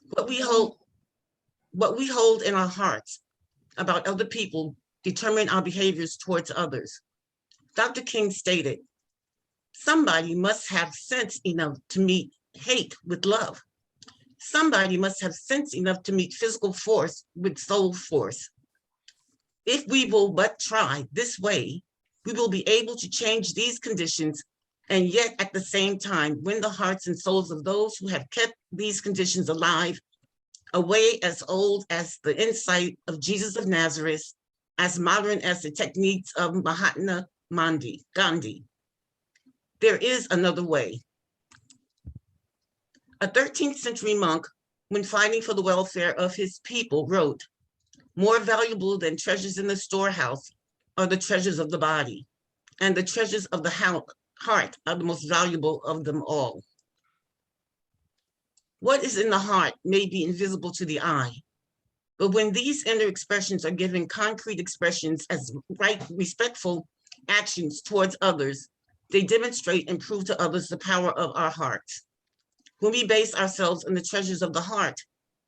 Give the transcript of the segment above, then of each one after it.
What we hold, what we hold in our hearts about other people determine our behaviors towards others. Dr. King stated, somebody must have sense enough to meet hate with love. Somebody must have sense enough to meet physical force with soul force. If we will but try this way, we will be able to change these conditions and yet at the same time win the hearts and souls of those who have kept these conditions alive, a way as old as the insight of Jesus of Nazareth, as modern as the techniques of Mahatma Gandhi. There is another way. A 13th century monk, when fighting for the welfare of his people, wrote, more valuable than treasures in the storehouse are the treasures of the body, and the treasures of the heart are the most valuable of them all. What is in the heart may be invisible to the eye, but when these inner expressions are given concrete expressions as right, respectful actions towards others, they demonstrate and prove to others the power of our hearts. When we base ourselves on the treasures of the heart,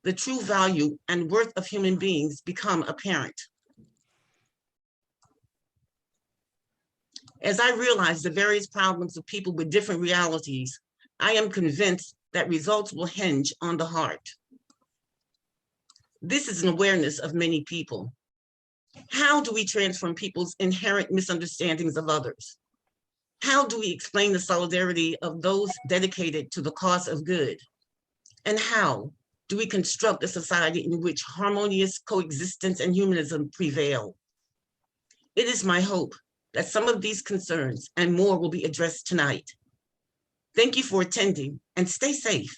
the true value and worth of human beings become apparent. As I realize the various problems of people with different realities, I am convinced that results will hinge on the heart. This is an awareness of many people. How do we transform people's inherent misunderstandings of others? How do we explain the solidarity of those dedicated to the cause of good? And how do we construct a society in which harmonious coexistence and humanism prevail? It is my hope that some of these concerns and more will be addressed tonight. Thank you for attending and stay safe.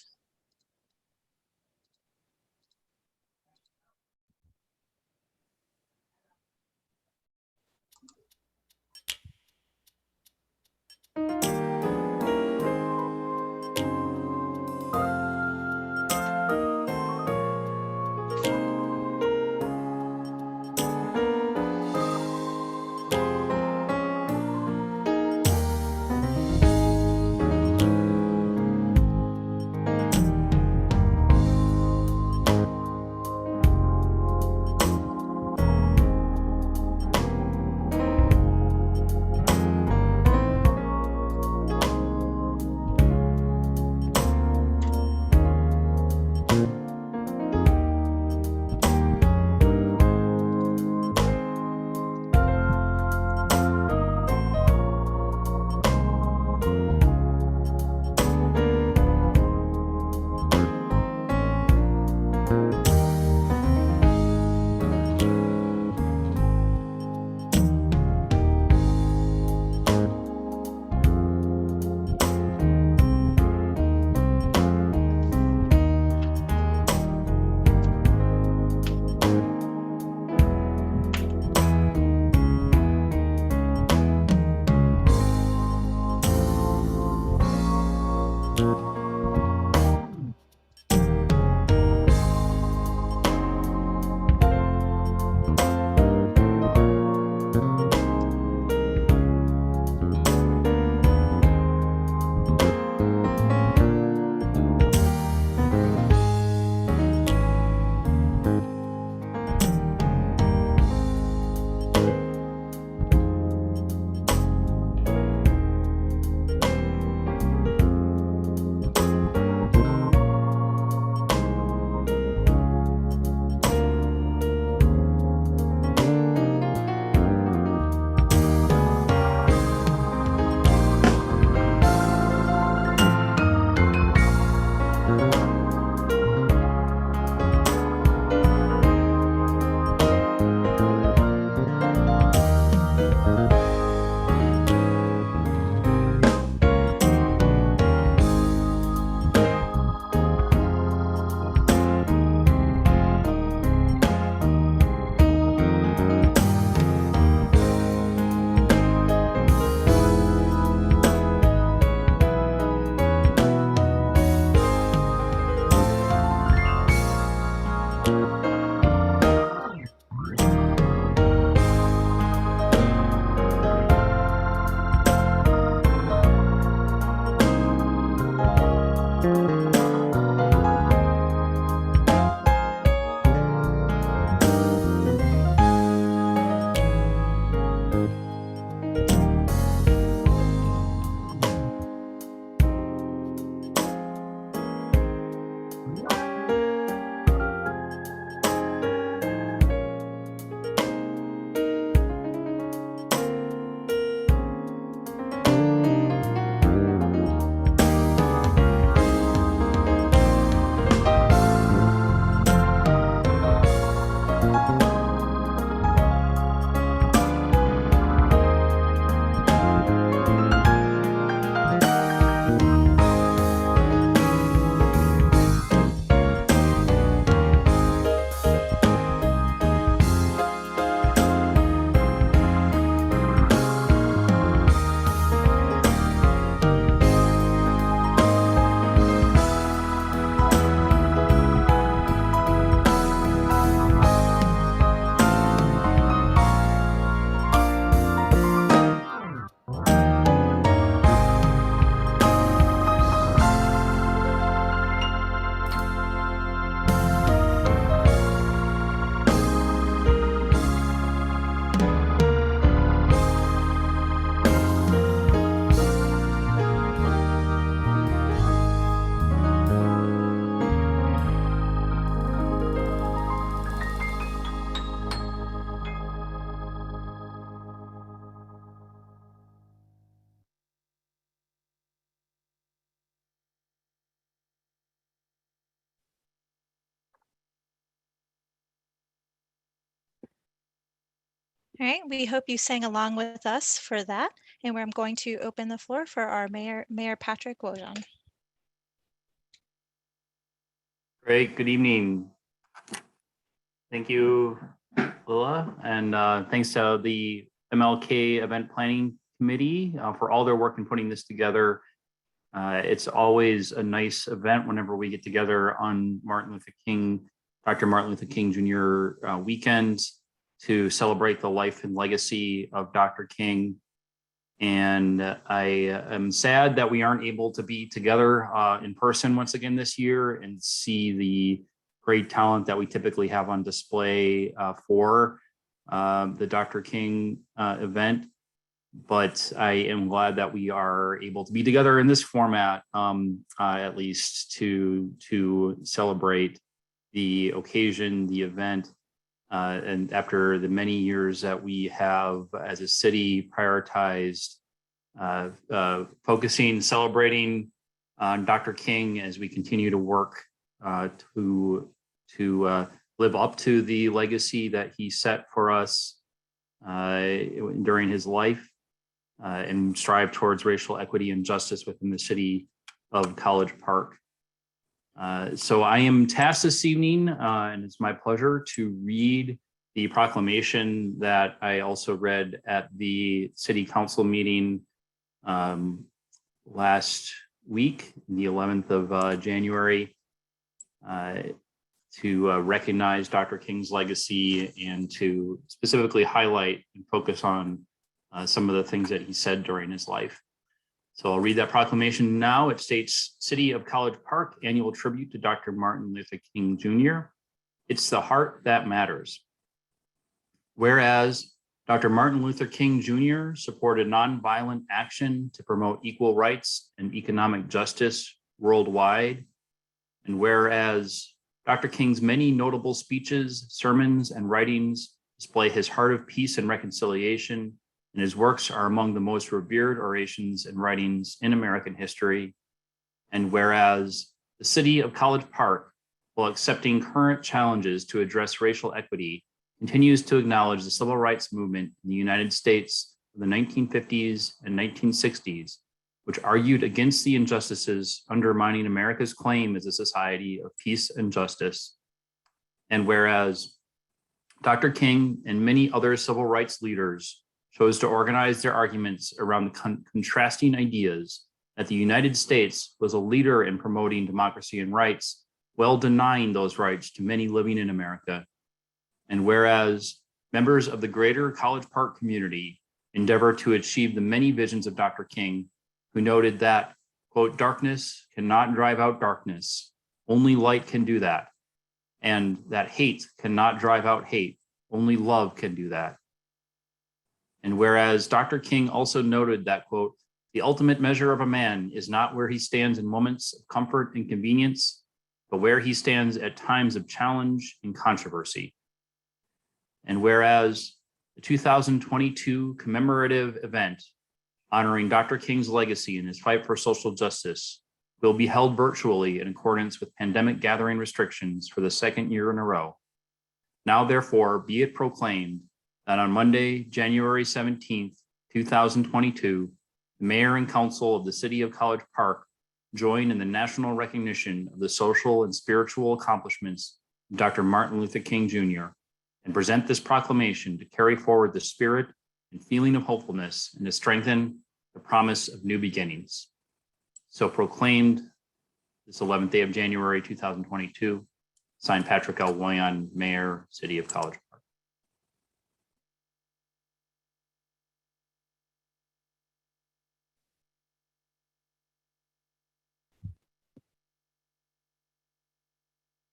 All right, we hope you sang along with us for that. And I'm going to open the floor for our Mayor Patrick Wojahn. Great, good evening. Thank you, Lila, and thanks to the MLK Event Planning Committee for all their work in putting this together. It's always a nice event whenever we get together on Dr. Martin Luther King Jr. Weekend to celebrate the life and legacy of Dr. King. And I am sad that we aren't able to be together in person once again this year and see the great talent that we typically have on display for the Dr. King event. But I am glad that we are able to be together in this format, at least to celebrate the occasion, the event. And after the many years that we have as a city prioritized focusing, celebrating Dr. King as we continue to work to live up to the legacy that he set for us during his life and strive towards racial equity and justice within the city of College Park. So I am tasked this evening, and it's my pleasure to read the proclamation that I also read at the city council meeting last week, the 11th of January, to recognize Dr. King's legacy and to specifically highlight and focus on some of the things that he said during his life. So I'll read that proclamation now. It states, City of College Park, annual tribute to Dr. Martin Luther King Jr. It's the heart that matters. Whereas Dr. Martin Luther King Jr. supported nonviolent action to promote equal rights and economic justice worldwide. And whereas Dr. King's many notable speeches, sermons, and writings display his heart of peace and reconciliation, and his works are among the most revered orations and writings in American history. And whereas the city of College Park, while accepting current challenges to address racial equity, continues to acknowledge the civil rights movement in the United States of the 1950s and 1960s, which argued against the injustices undermining America's claim as a society of peace and justice. And whereas Dr. King and many other civil rights leaders chose to organize their arguments around the contrasting ideas that the United States was a leader in promoting democracy and rights, while denying those rights to many living in America. And whereas members of the greater College Park community endeavor to achieve the many visions of Dr. King, who noted that, quote, darkness cannot drive out darkness, only light can do that. And that hate cannot drive out hate, only love can do that. And whereas Dr. King also noted that, quote, the ultimate measure of a man is not where he stands in moments of comfort and convenience, but where he stands at times of challenge and controversy. And whereas the 2022 commemorative event honoring Dr. King's legacy and his fight for social justice will be held virtually in accordance with pandemic gathering restrictions for the second year in a row. Now, therefore, be it proclaimed that on Monday, January 17th, 2022, the mayor and council of the city of College Park join in the national recognition of the social and spiritual accomplishments of Dr. Martin Luther King Jr. and present this proclamation to carry forward the spirit and feeling of hopefulness and to strengthen the promise of new beginnings. So proclaimed this 11th day of January, 2022, signed Patrick L. Wojahn, Mayor, City of College Park.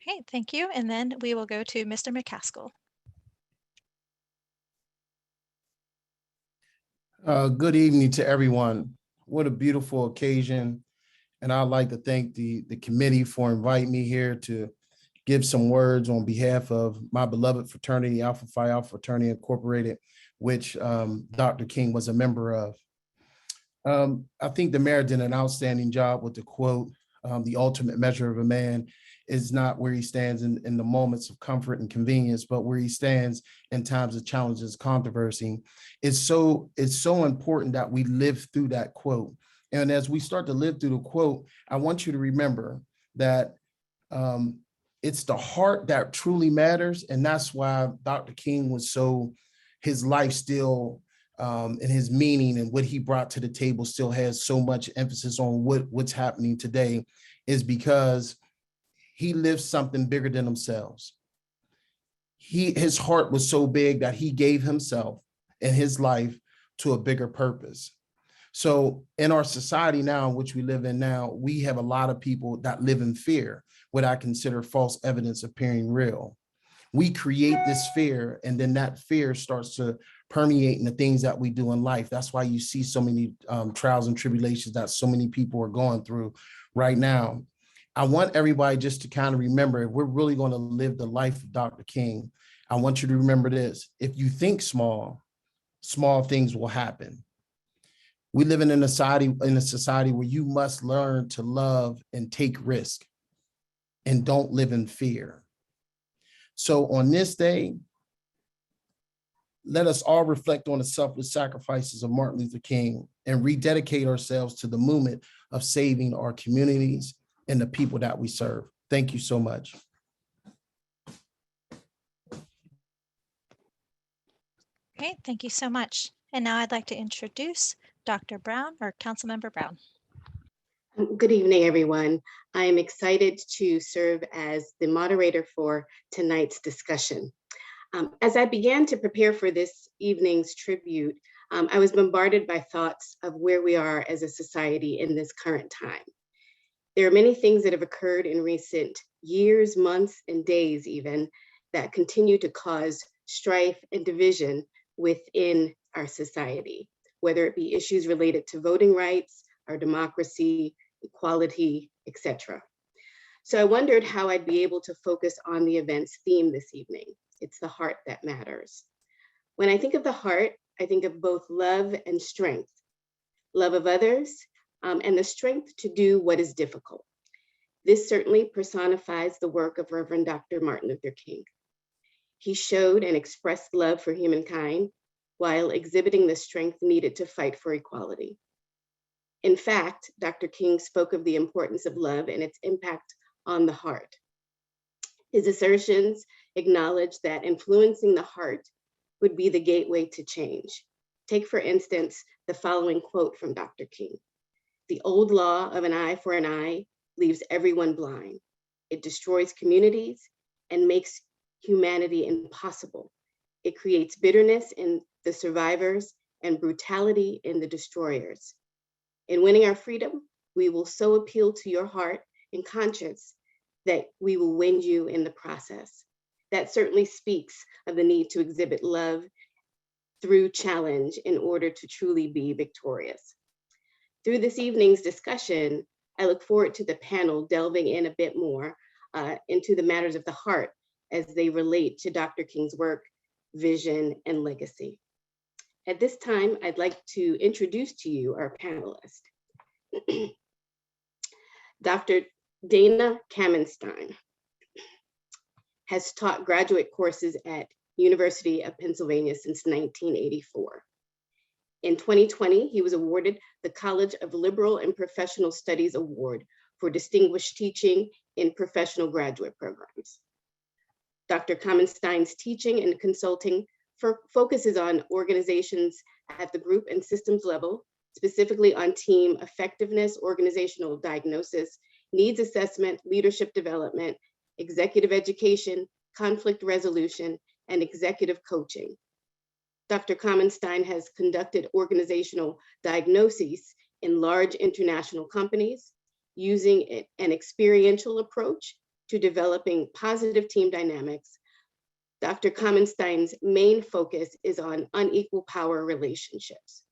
Okay, thank you. And then we will go to Mr. McCaskill. Good evening to everyone. What a beautiful occasion. And I'd like to thank the committee for inviting me here to give some words on behalf of my beloved fraternity, Alpha Phi Alpha Fraternity Incorporated, which Dr. King was a member of. I think the mayor did an outstanding job with the quote, the ultimate measure of a man is not where he stands in the moments of comfort and convenience, but where he stands in times of challenges, controversy. It's so important that we live through that quote. And as we start to live through the quote, I want you to remember that it's the heart that truly matters. And that's why Dr. King was so, his life still and his meaning and what he brought to the table still has so much emphasis on what's happening today, is because he lived something bigger than themselves. His heart was so big that he gave himself and his life to a bigger purpose. So in our society now, in which we live in now, we have a lot of people that live in fear, what I consider false evidence appearing real. We create this fear, and then that fear starts to permeate in the things that we do in life. That's why you see so many trials and tribulations that so many people are going through right now. I want everybody just to kind of remember, if we're really going to live the life of Dr. King, I want you to remember this. If you think small, small things will happen. We live in a society where you must learn to love and take risk and don't live in fear. So on this day, let us all reflect on the selfless sacrifices of Martin Luther King and rededicate ourselves to the movement of saving our communities and the people that we serve. Thank you so much. Okay, thank you so much. And now I'd like to introduce Dr. Brown, or Councilmember Brown. Good evening, everyone. I am excited to serve as the moderator for tonight's discussion. As I began to prepare for this evening's tribute, I was bombarded by thoughts of where we are as a society in this current time. There are many things that have occurred in recent years, months, and days even that continue to cause strife and division within our society, whether it be issues related to voting rights, our democracy, equality, etc. So I wondered how I'd be able to focus on the event's theme this evening. It's the heart that matters. When I think of the heart, I think of both love and strength, love of others, and the strength to do what is difficult. This certainly personifies the work of Reverend Dr. Martin Luther King. He showed and expressed love for humankind while exhibiting the strength needed to fight for equality. In fact, Dr. King spoke of the importance of love and its impact on the heart. His assertions acknowledge that influencing the heart would be the gateway to change. Take, for instance, the following quote from Dr. King. "The old law of an eye for an eye leaves everyone blind. It destroys communities and makes humanity impossible. It creates bitterness in the survivors and brutality in the destroyers. In winning our freedom, we will so appeal to your heart and conscience that we will win you in the process." That certainly speaks of the need to exhibit love through challenge in order to truly be victorious. Through this evening's discussion, I look forward to the panel delving in a bit more into the matters of the heart as they relate to Dr. King's work, vision, and legacy. At this time, I'd like to introduce to you our panelists. Dr. Dana Kamenstein has taught graduate courses at University of Pennsylvania since 1984. In 2020, he was awarded the College of Liberal and Professional Studies Award for distinguished teaching in professional graduate programs. Dr. Kamenstein's teaching and consulting focuses on organizations at the group and systems level, specifically on team effectiveness, organizational diagnosis, needs assessment, leadership development, executive education, conflict resolution, and executive coaching. Dr. Kamenstein has conducted organizational diagnoses in large international companies using an experiential approach to developing positive team dynamics. Dr. Kamenstein's main focus is on unequal power relationships.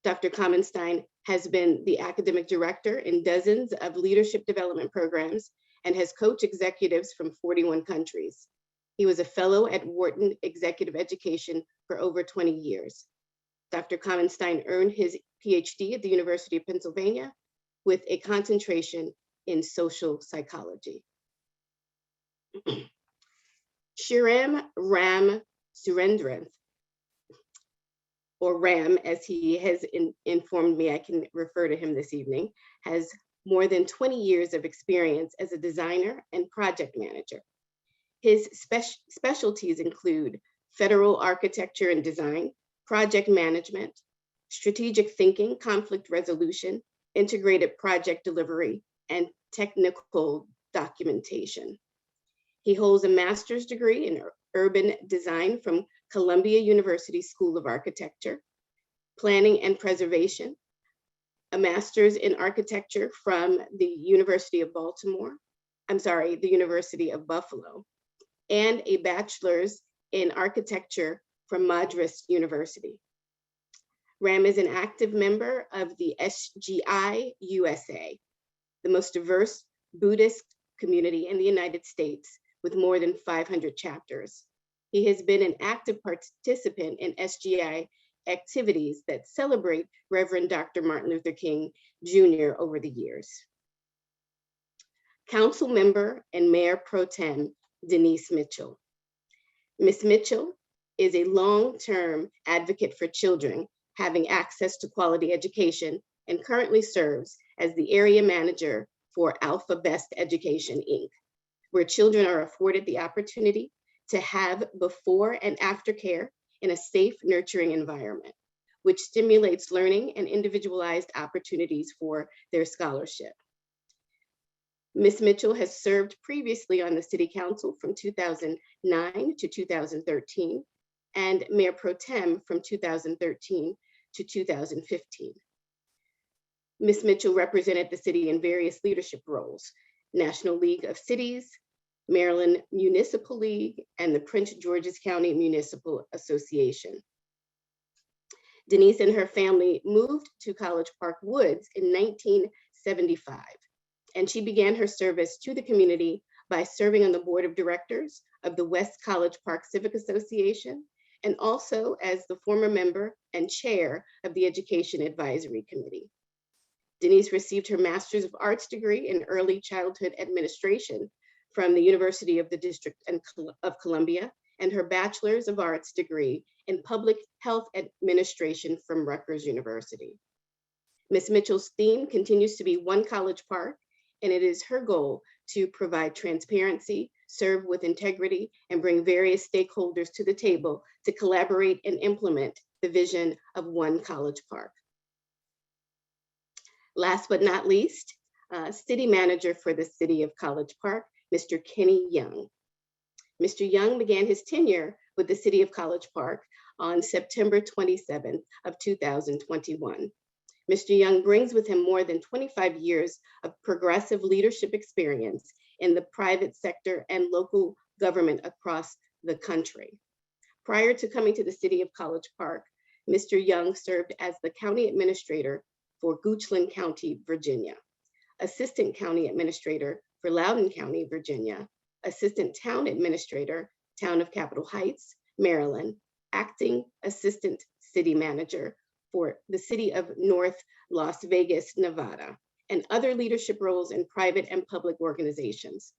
Dr. Kamenstein has been the academic director in dozens of leadership development programs and has coached executives from 41 countries. He was a fellow at Wharton Executive Education for over 20 years. Dr. Kamenstein earned his PhD at the University of Pennsylvania with a concentration in social psychology. Shriram Ram Surendran, or Ram, as he has informed me I can refer to him this evening, has more than 20 years of experience as a designer and project manager. His specialties include federal architecture and design, project management, strategic thinking, conflict resolution, integrated project delivery, and technical documentation. He holds a master's degree in urban design from Columbia University School of Architecture, planning and preservation, a master's in architecture from the University of the University of Buffalo, and a bachelor's in architecture from Madras University. Ram is an active member of the SGI USA, the most diverse Buddhist community in the United States with more than 500 chapters. He has been an active participant in SGI activities that celebrate Reverend Dr. Martin Luther King Jr. over the years. Council member and Mayor Pro Tem Denise Mitchell. Ms. Mitchell is a long-term advocate for children having access to quality education and currently serves as the area manager for Alpha Best Education, Inc., where children are afforded the opportunity to have before and after care in a safe, nurturing environment, which stimulates learning and individualized opportunities for their scholarship. Ms. Mitchell has served previously on the City Council from 2009 to 2013, and Mayor Pro Tem from 2013 to 2015. Ms. Mitchell represented the city in various leadership roles: National League of Cities, Maryland Municipal League, and the Prince George's County Municipal Association. Denise and her family moved to College Park Woods in 1975, and she began her service to the community by serving on the board of directors of the West College Park Civic Association, and also as the former member and chair of the Education Advisory Committee. Denise received her Master's of Arts degree in Early Childhood Administration from the University of the District of Columbia, and her Bachelor's of Arts degree in Public Health Administration from Rutgers University. Ms. Mitchell's theme continues to be One College Park, and it is her goal to provide transparency, serve with integrity, and bring various stakeholders to the table to collaborate and implement the vision of One College Park. Last but not least, City Manager for the City of College Park, Mr. Kenny Young. Mr. Young began his tenure with the City of College Park on September 27th of 2021. Mr. Young brings with him more than 25 years of progressive leadership experience in the private sector and local government across the country. Prior to coming to the City of College Park, Mr. Young served as the County Administrator for Goochland County, Virginia, Assistant County Administrator for Loudoun County, Virginia, Assistant Town Administrator, Town of Capitol Heights, Maryland, Acting Assistant City Manager for the City of North Las Vegas, Nevada, and other leadership roles in private and public organizations.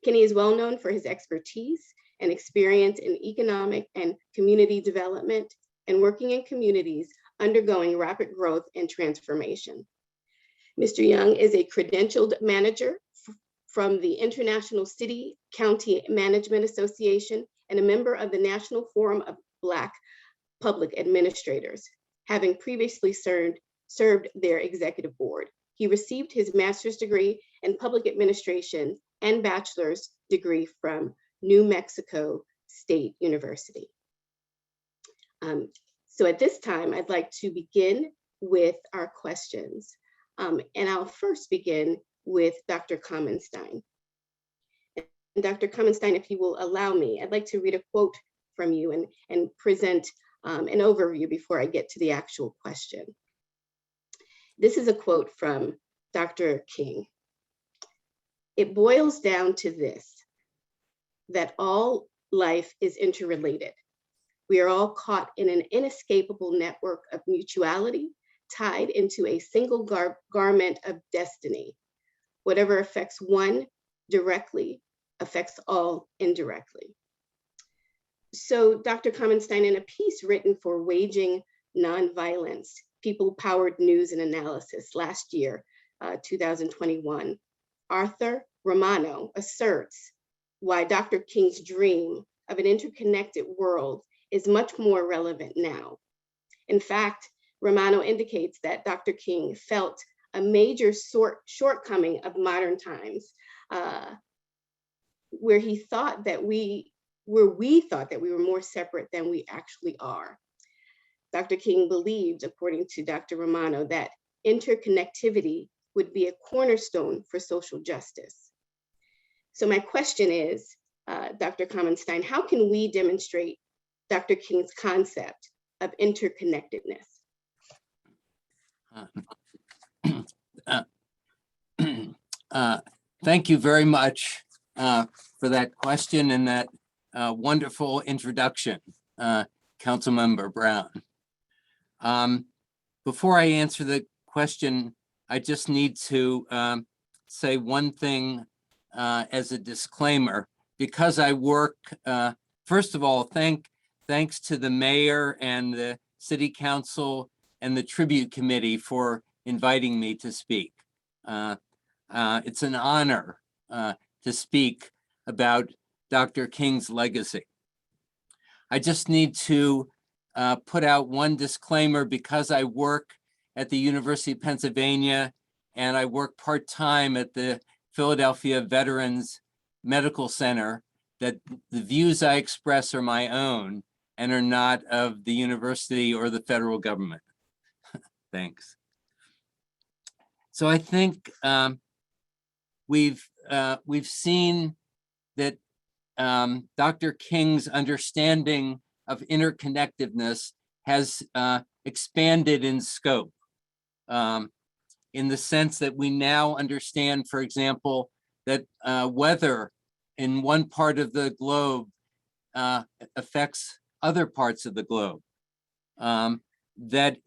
Kenny is well known for his expertise and experience in economic and community development and working in communities undergoing rapid growth and transformation. Mr. Young is a credentialed manager from the International City County Management Association and a member of the National Forum of Black Public Administrators, having previously served their executive board. He received his master's degree in public administration and bachelor's degree from New Mexico State University. So at this time, I'd like to begin with our questions. And I'll first begin with Dr. Kamenstein. And Dr. Kamenstein, if you will allow me, I'd like to read a quote from you and present an overview before I get to the actual question. This is a quote from Dr. King. It boils down to this, that all life is interrelated. We are all caught in an inescapable network of mutuality, tied into a single garment of destiny. Whatever affects one directly affects all indirectly. So Dr. Kamenstein, in a piece written for Waging Nonviolence, People-Powered News and Analysis last year, 2021, Arthur Romano asserts why Dr. King's dream of an interconnected world is much more relevant now. In fact, Romano indicates that Dr. King felt a major shortcoming of modern times, where we thought that we were more separate than we actually are. Dr. King believed, according to Dr. Romano, that interconnectivity would be a cornerstone for social justice. So my question is, Dr. Kamenstein, how can we demonstrate Dr. King's concept of interconnectedness? Thank you very much for that question and that wonderful introduction, Councilmember Brown. Before I answer the question, I just need to say one thing as a disclaimer, because I work, first of all, thanks to the mayor and the city council and the tribute committee for inviting me to speak. It's an honor to speak about Dr. King's legacy. I just need to put out one disclaimer, because I work at the University of Pennsylvania and I work part-time at the Philadelphia Veterans Medical Center, that the views I express are my own and are not of the university or the federal government. Thanks. So I think we've seen that Dr. King's understanding of interconnectedness has expanded in scope, in the sense that we now understand, for example, that weather in one part of the globe affects other parts of the globe. That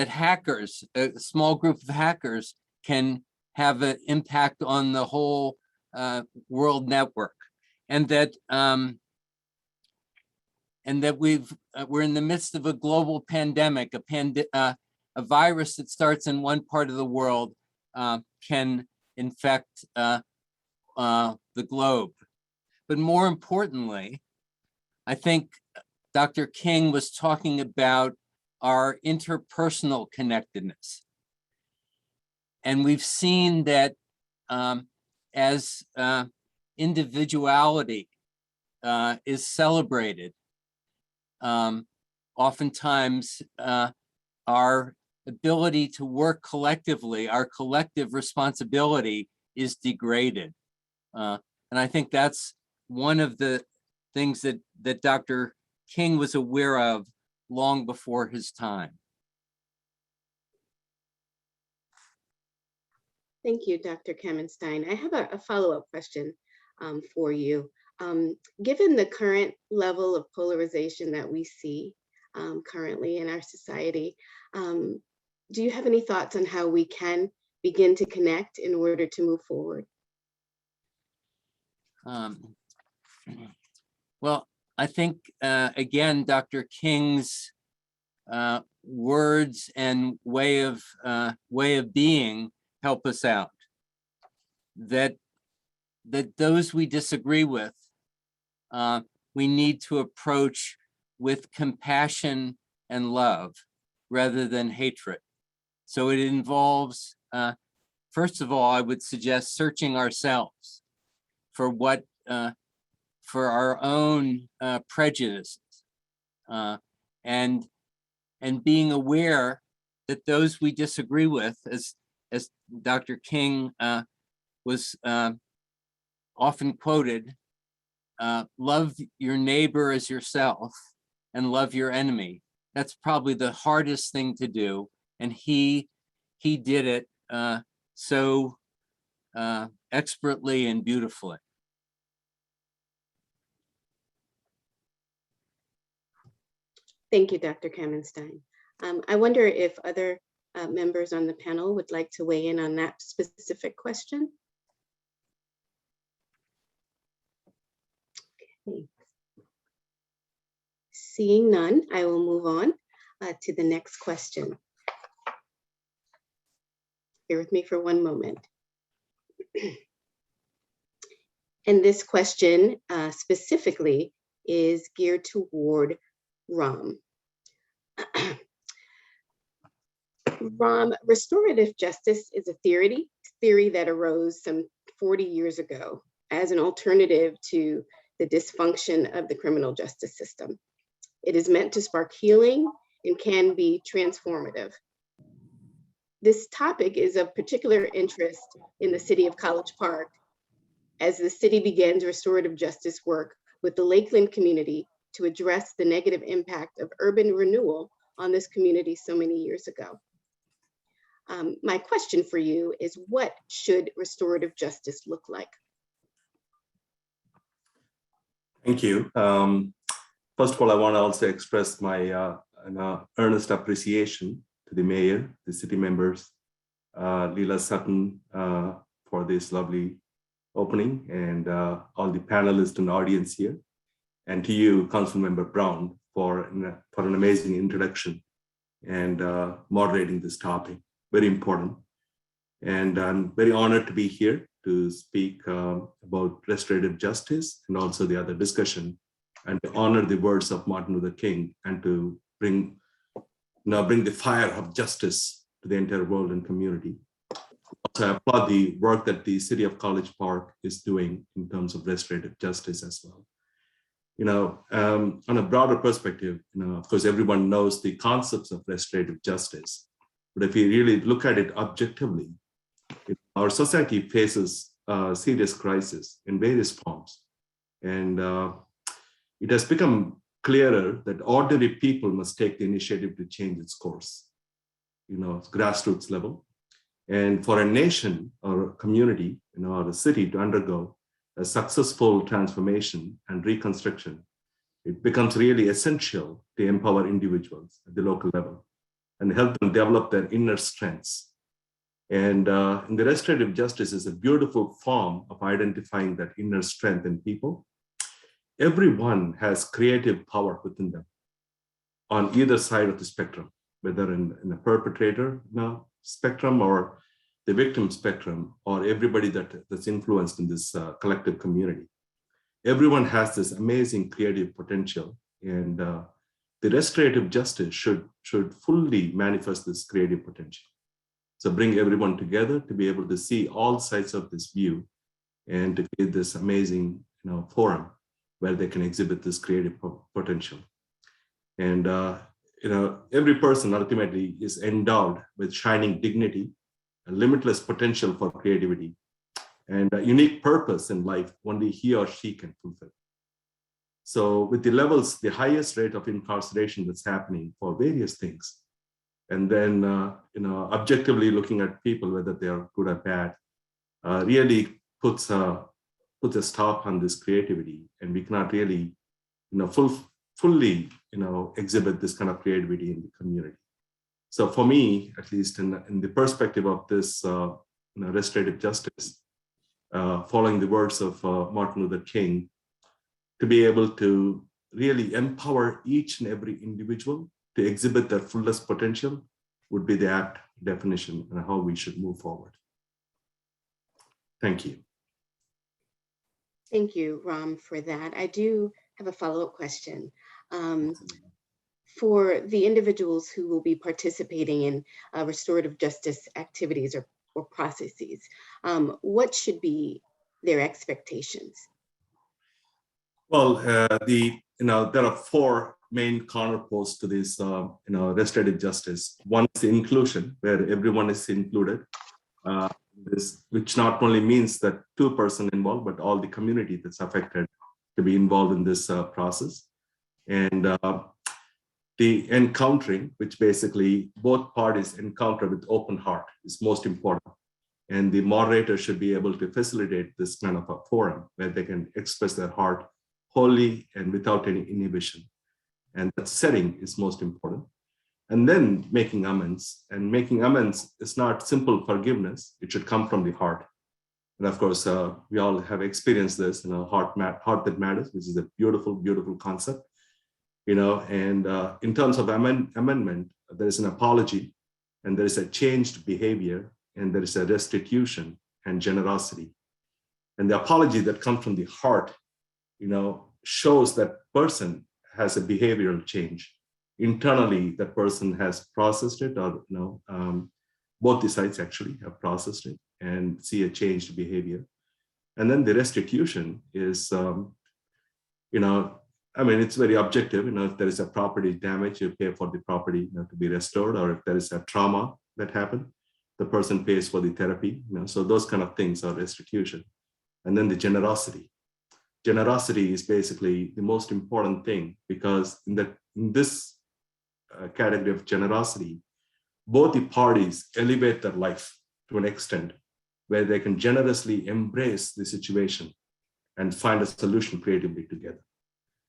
hackers, a small group of hackers, can have an impact on the whole world network, and that we're in the midst of a global pandemic, a virus that starts in one part of the world can infect the globe. But more importantly, I think Dr. King was talking about our interpersonal connectedness. And we've seen that as individuality is celebrated, oftentimes our ability to work collectively, our collective responsibility is degraded. And I think that's one of the things that Dr. King was aware of long before his time. Thank you, Dr. Kamenstein. I have a follow-up question for you. Given the current level of polarization that we see currently in our society, do you have any thoughts on how we can begin to connect in order to move forward? Well, I think, again, Dr. King's words and way of being help us out. That those we disagree with, we need to approach with compassion and love rather than hatred. So it involves, first of all, I would suggest searching ourselves for what, for our own prejudices, and being aware that those we disagree with, as Dr. King was often quoted, love your neighbor as yourself and love your enemy. That's probably the hardest thing to do, and he did it so expertly and beautifully. Thank you, Dr. Kamenstein. I wonder if other members on the panel would like to weigh in on that specific question. Okay. Seeing none, I will move on to the next question. Bear with me for one moment. And this question specifically is geared toward Ram. Ram, restorative justice is a theory that arose some 40 years ago as an alternative to the dysfunction of the criminal justice system. It is meant to spark healing and can be transformative. This topic is of particular interest in the city of College Park, as the city begins restorative justice work with the Lakeland community to address the negative impact of urban renewal on this community so many years ago. My question for you is, what should restorative justice look like? Thank you. First of all, I want to also express my earnest appreciation to the mayor, the city members, Leela Sutton, for this lovely opening, and all the panelists and audience here, and to you, Councilmember Brown, for an amazing introduction and moderating this topic. Very important. And I'm very honored to be here to speak about restorative justice and also the other discussion, and to honor the words of Martin Luther King, and to bring the fire of justice to the entire world and community. Also, I applaud the work that the City of College Park is doing in terms of restorative justice as well. On a broader perspective, of course, everyone knows the concepts of restorative justice, but if you really look at it objectively, our society faces a serious crisis in various forms, and it has become clearer that ordinary people must take the initiative to change its course, grassroots level. And for a nation or a community, or a city to undergo a successful transformation and reconstruction, it becomes really essential to empower individuals at the local level and help them develop their inner strengths. And in the restorative justice is a beautiful form of identifying that inner strength in people. Everyone has creative power within them on either side of the spectrum, whether in a perpetrator spectrum or the victim spectrum, or everybody that's influenced in this collective community. Everyone has this amazing creative potential, and the restorative justice should fully manifest this creative potential. So bring everyone together to be able to see all sides of this view and to create this amazing forum where they can exhibit this creative potential. And every person ultimately is endowed with shining dignity, a limitless potential for creativity, and a unique purpose in life only he or she can fulfill. So with the highest rate of incarceration that's happening for various things, and then objectively looking at people, whether they are good or bad, really puts a stop on this creativity, and we cannot really fully exhibit this kind of creativity in the community. So for me, at least in the perspective of this restorative justice, following the words of Martin Luther King, to be able to really empower each and every individual to exhibit their fullest potential would be the apt definition and how we should move forward. Thank you. Thank you, Ram, for that. I do have a follow-up question. For the individuals who will be participating in restorative justice activities or processes, what should be their expectations? Well, there are four main counterpoles to this, restorative justice. One is the inclusion, where everyone is included, which not only means that two persons involved, but all the community that's affected to be involved in this process. And the encountering, which basically both parties encounter with open heart, is most important. And the moderator should be able to facilitate this kind of a forum where they can express their heart wholly and without any inhibition. and that setting is most important. And then making amends. And making amends is not simple forgiveness. It should come from the heart. And of course, we all have experienced this, heart that matters, which is a beautiful, beautiful concept. And in terms of amendment, there is an apology, and there is a changed behavior, and there is a restitution and generosity. And the apology that comes from the heart, shows that person has a behavioral change. Internally, that person has processed it, or both the sides actually have processed it and see a changed behavior. And then the restitution is, it's very objective. If there is a property damage, you pay for the property to be restored, or if there is a trauma that happened, the person pays for the therapy. So those kind of things are restitution. And then the generosity. Generosity is basically the most important thing, because in this category of generosity, both the parties elevate their life to an extent where they can generously embrace the situation and find a solution creatively together.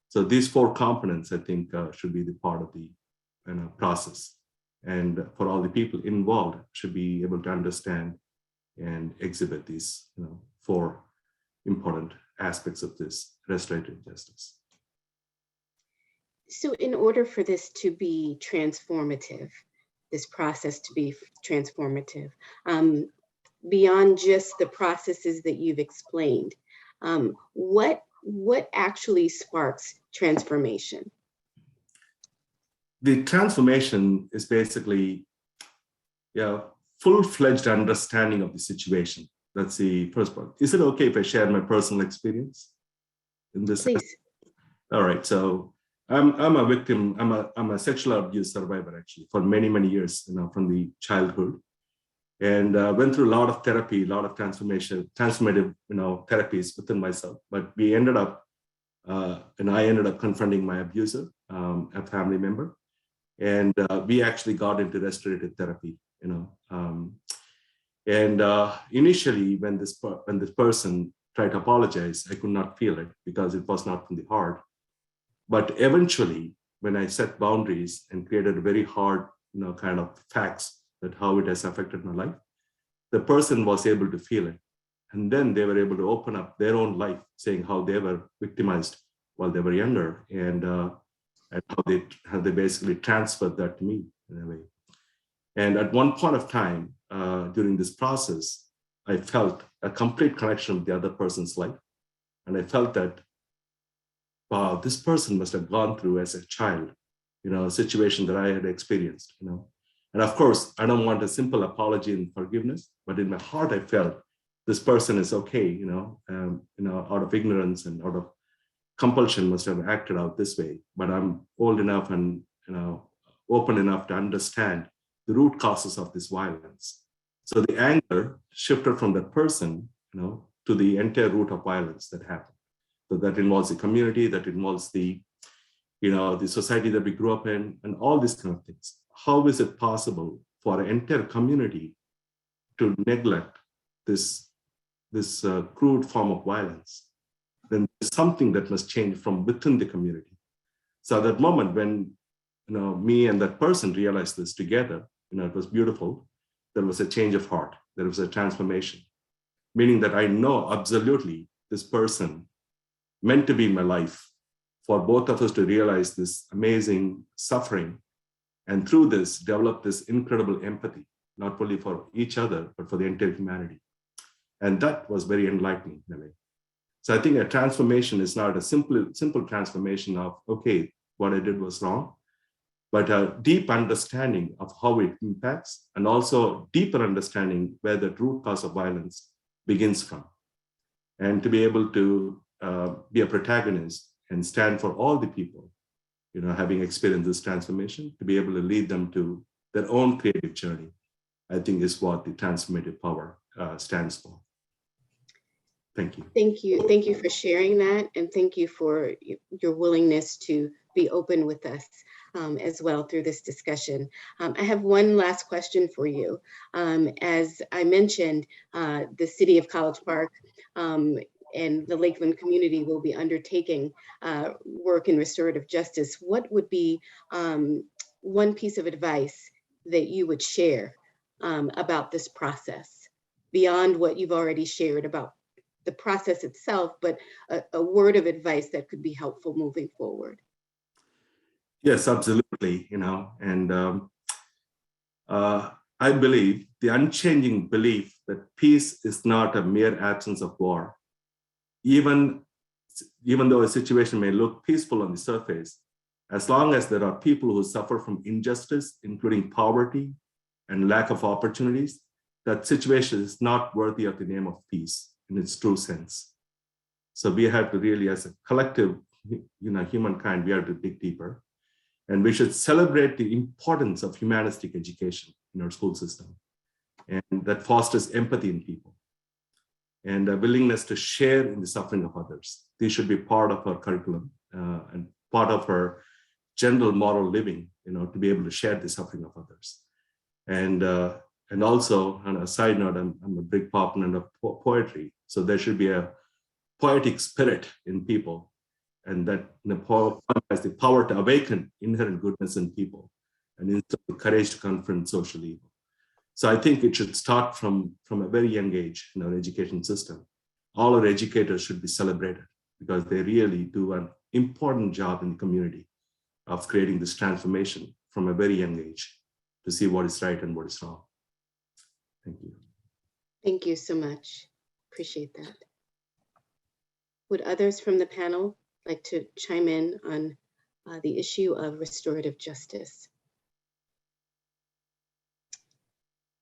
So these 4 components, I think, should be the part of the process. And for all the people involved, should be able to understand and exhibit these 4 important aspects of this restorative justice. So in order for this to be transformative, this process to be transformative, beyond just the processes that you've explained, what actually sparks transformation? The transformation is basically, full-fledged understanding of the situation. That's the first part. Is it okay if I share my personal experience in this? Please. All right. So I'm a victim. I'm a sexual abuse survivor, actually, for many, many years, from the childhood, and went through a lot of therapy, a lot of transformative, therapies within myself. But we ended up, and I ended up confronting my abuser, a family member, and we actually got into restorative therapy, And initially, when this person tried to apologize, I could not feel it because it was not from the heart. But eventually, when I set boundaries and created a very hard, kind of facts that how it has affected my life, the person was able to feel it. And then they were able to open up their own life, saying how they were victimized while they were younger, and how they basically transferred that to me in a way. And at one point of time, during this process, I felt a complete connection with the other person's life. And I felt that, wow, this person must have gone through as a child, a situation that I had experienced, And of course, I don't want a simple apology and forgiveness, but in my heart, I felt this person is okay, out of ignorance and out of compulsion must have acted out this way. But I'm old enough and, open enough to understand the root causes of this violence. So the anger shifted from that person, to the entire root of violence that happened. So that involves the community, that involves the, the society that we grew up in, and all these kind of things. How is it possible for an entire community to neglect this crude form of violence? Then there's something that must change from within the community. So at that moment when, me and that person realized this together, it was beautiful. There was a change of heart. There was a transformation, meaning that I know absolutely this person meant to be in my life for both of us to realize this amazing suffering, and through this, develop this incredible empathy, not only for each other, but for the entire humanity. And that was very enlightening in a way. So I think a transformation is not a simple transformation of, okay, what I did was wrong, but a deep understanding of how it impacts, and also deeper understanding where the root cause of violence begins from. And to be able to be a protagonist and stand for all the people, having experienced this transformation, to be able to lead them to their own creative journey, I think is what the transformative power stands for. Thank you. Thank you. Thank you for sharing that. And thank you for your willingness to be open with us as well through this discussion. I have one last question for you. As I mentioned, the City of College Park and the Lakeland community will be undertaking work in restorative justice, what would be one piece of advice that you would share about this process beyond what you've already shared about the process itself, but a word of advice that could be helpful moving forward? Yes, absolutely. And I believe the unchanging belief that peace is not a mere absence of war. Even though a situation may look peaceful on the surface, as long as there are people who suffer from injustice, including poverty and lack of opportunities, that situation is not worthy of the name of peace in its true sense. So we have to really, as a collective, humankind, we have to dig deeper. And we should celebrate the importance of humanistic education in our school system. And that fosters empathy in people and a willingness to share in the suffering of others. These should be part of our curriculum and part of our general moral living, to be able to share the suffering of others. And also, on a side note, I'm a big proponent of poetry. So there should be a poetic spirit in people, and that Nepal has the power to awaken inherent goodness in people and instill the courage to confront social evil. So I think it should start from a very young age in our education system. All our educators should be celebrated because they really do an important job in the community of creating this transformation from a very young age to see what is right and what is wrong. Thank you. Thank you so much. Appreciate that. Would others from the panel like to chime in on the issue of restorative justice?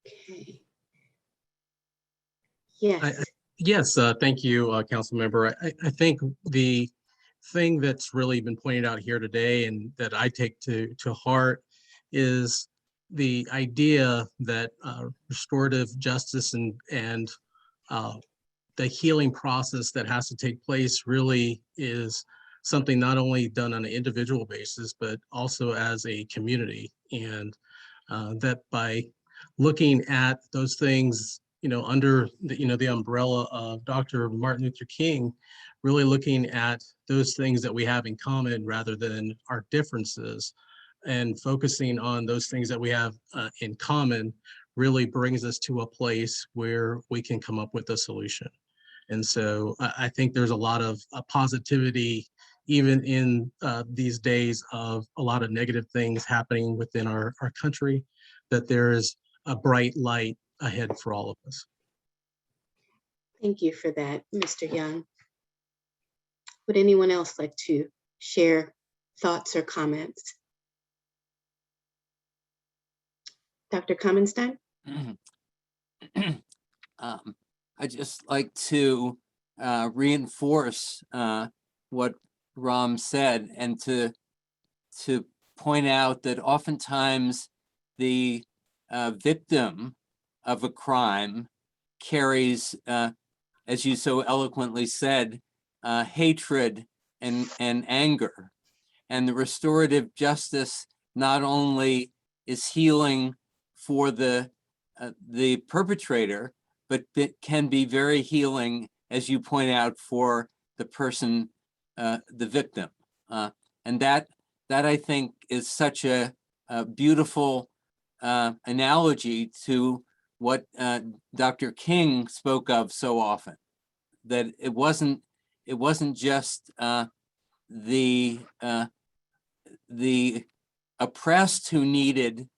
Okay. Yes. Yes, thank you, Council Member. I think the thing that's really been pointed out here today and that I take to heart is the idea that restorative justice and the healing process that has to take place really is something not only done on an individual basis, but also as a community. And that by looking at those things, under the umbrella of Dr. Martin Luther King, really looking at those things that we have in common rather than our differences, and focusing on those things that we have in common really brings us to a place where we can come up with a solution. And so I think there's a lot of positivity, even in these days of a lot of negative things happening within our country, that there is a bright light ahead for all of us. Thank you for that, Mr. Young. Would anyone else like to share thoughts or comments? Dr. Kamenstein? I'd just like to reinforce what Ram said, and to point out that oftentimes the victim of a crime carries, as you so eloquently said, hatred and anger. And the restorative justice not only is healing for the perpetrator, but it can be very healing, as you point out, for the person, the victim. And that I think is such a beautiful analogy to what Dr. King spoke of so often, that it wasn't just the oppressed who needed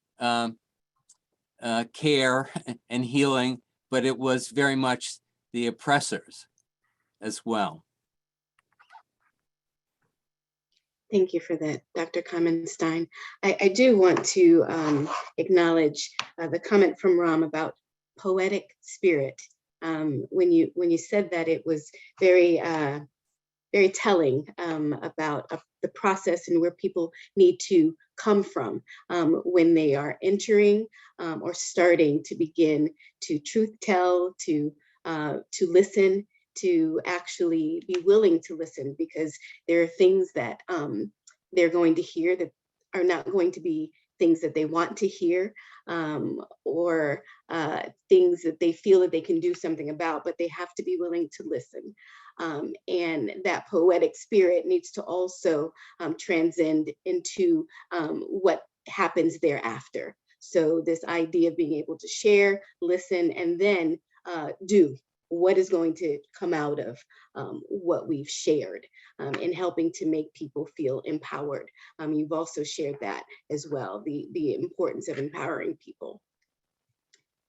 care and healing, but it was very much the oppressors as well. Thank you for that, Dr. Kamenstein. I do want to acknowledge the comment from Ram about poetic spirit. When you said that, it was very telling about the process and where people need to come from when they are entering or starting to begin to truth tell, to listen, to actually be willing to listen, because there are things that they're going to hear that are not going to be things that they want to hear, or things that they feel that they can do something about, but they have to be willing to listen. And that poetic spirit needs to also transcend into what happens thereafter. So this idea of being able to share, listen, and then do what is going to come out of what we've shared in helping to make people feel empowered. You've also shared that as well, the importance of empowering people.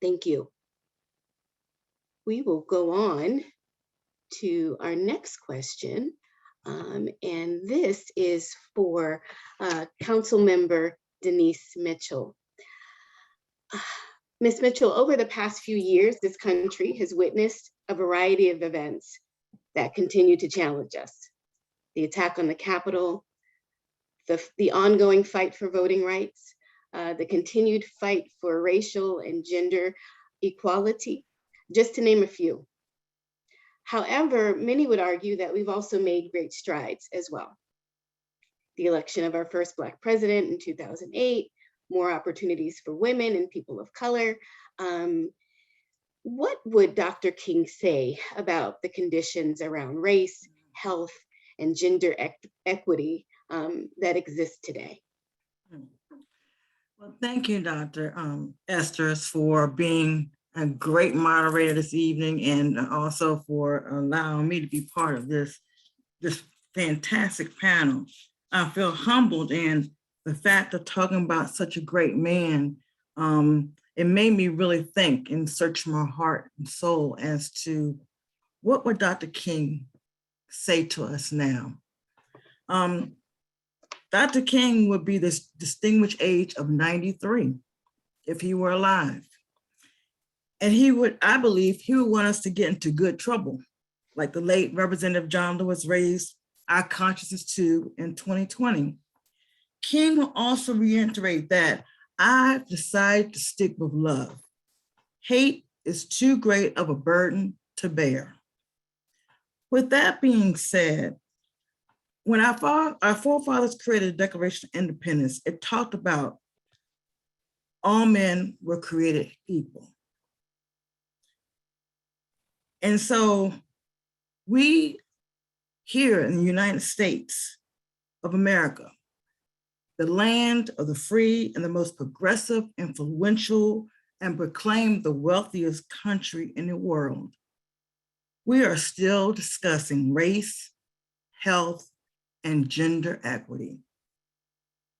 Thank you. We will go on to our next question. And this is for Council Member Denise Mitchell. Ms. Mitchell, over the past few years, this country has witnessed a variety of events that continue to challenge us. The attack on the Capitol, the ongoing fight for voting rights, the continued fight for racial and gender equality, just to name a few. However, many would argue that we've also made great strides as well. The election of our first Black president in 2008, more opportunities for women and people of color. What would Dr. King say about the conditions around race, health, and gender equity that exist today? Well, thank you, Dr. Estes, for being a great moderator this evening and also for allowing me to be part of this fantastic panel. I feel humbled in the fact of talking about such a great man. It made me really think and search my heart and soul as to what would Dr. King say to us now? Dr. King would be this distinguished age of 93 if he were alive. And he would, I believe, he would want us to get into good trouble, like the late Representative John Lewis raised our consciousness to in 2020. King will also reiterate that I've decided to stick with love. Hate is too great of a burden to bear. With that being said, when our forefathers created the Declaration of Independence, it talked about all men were created equal. And so we here in the United States of America, the land of the free and the most progressive, influential, and proclaimed the wealthiest country in the world, we are still discussing race, health, and gender equity.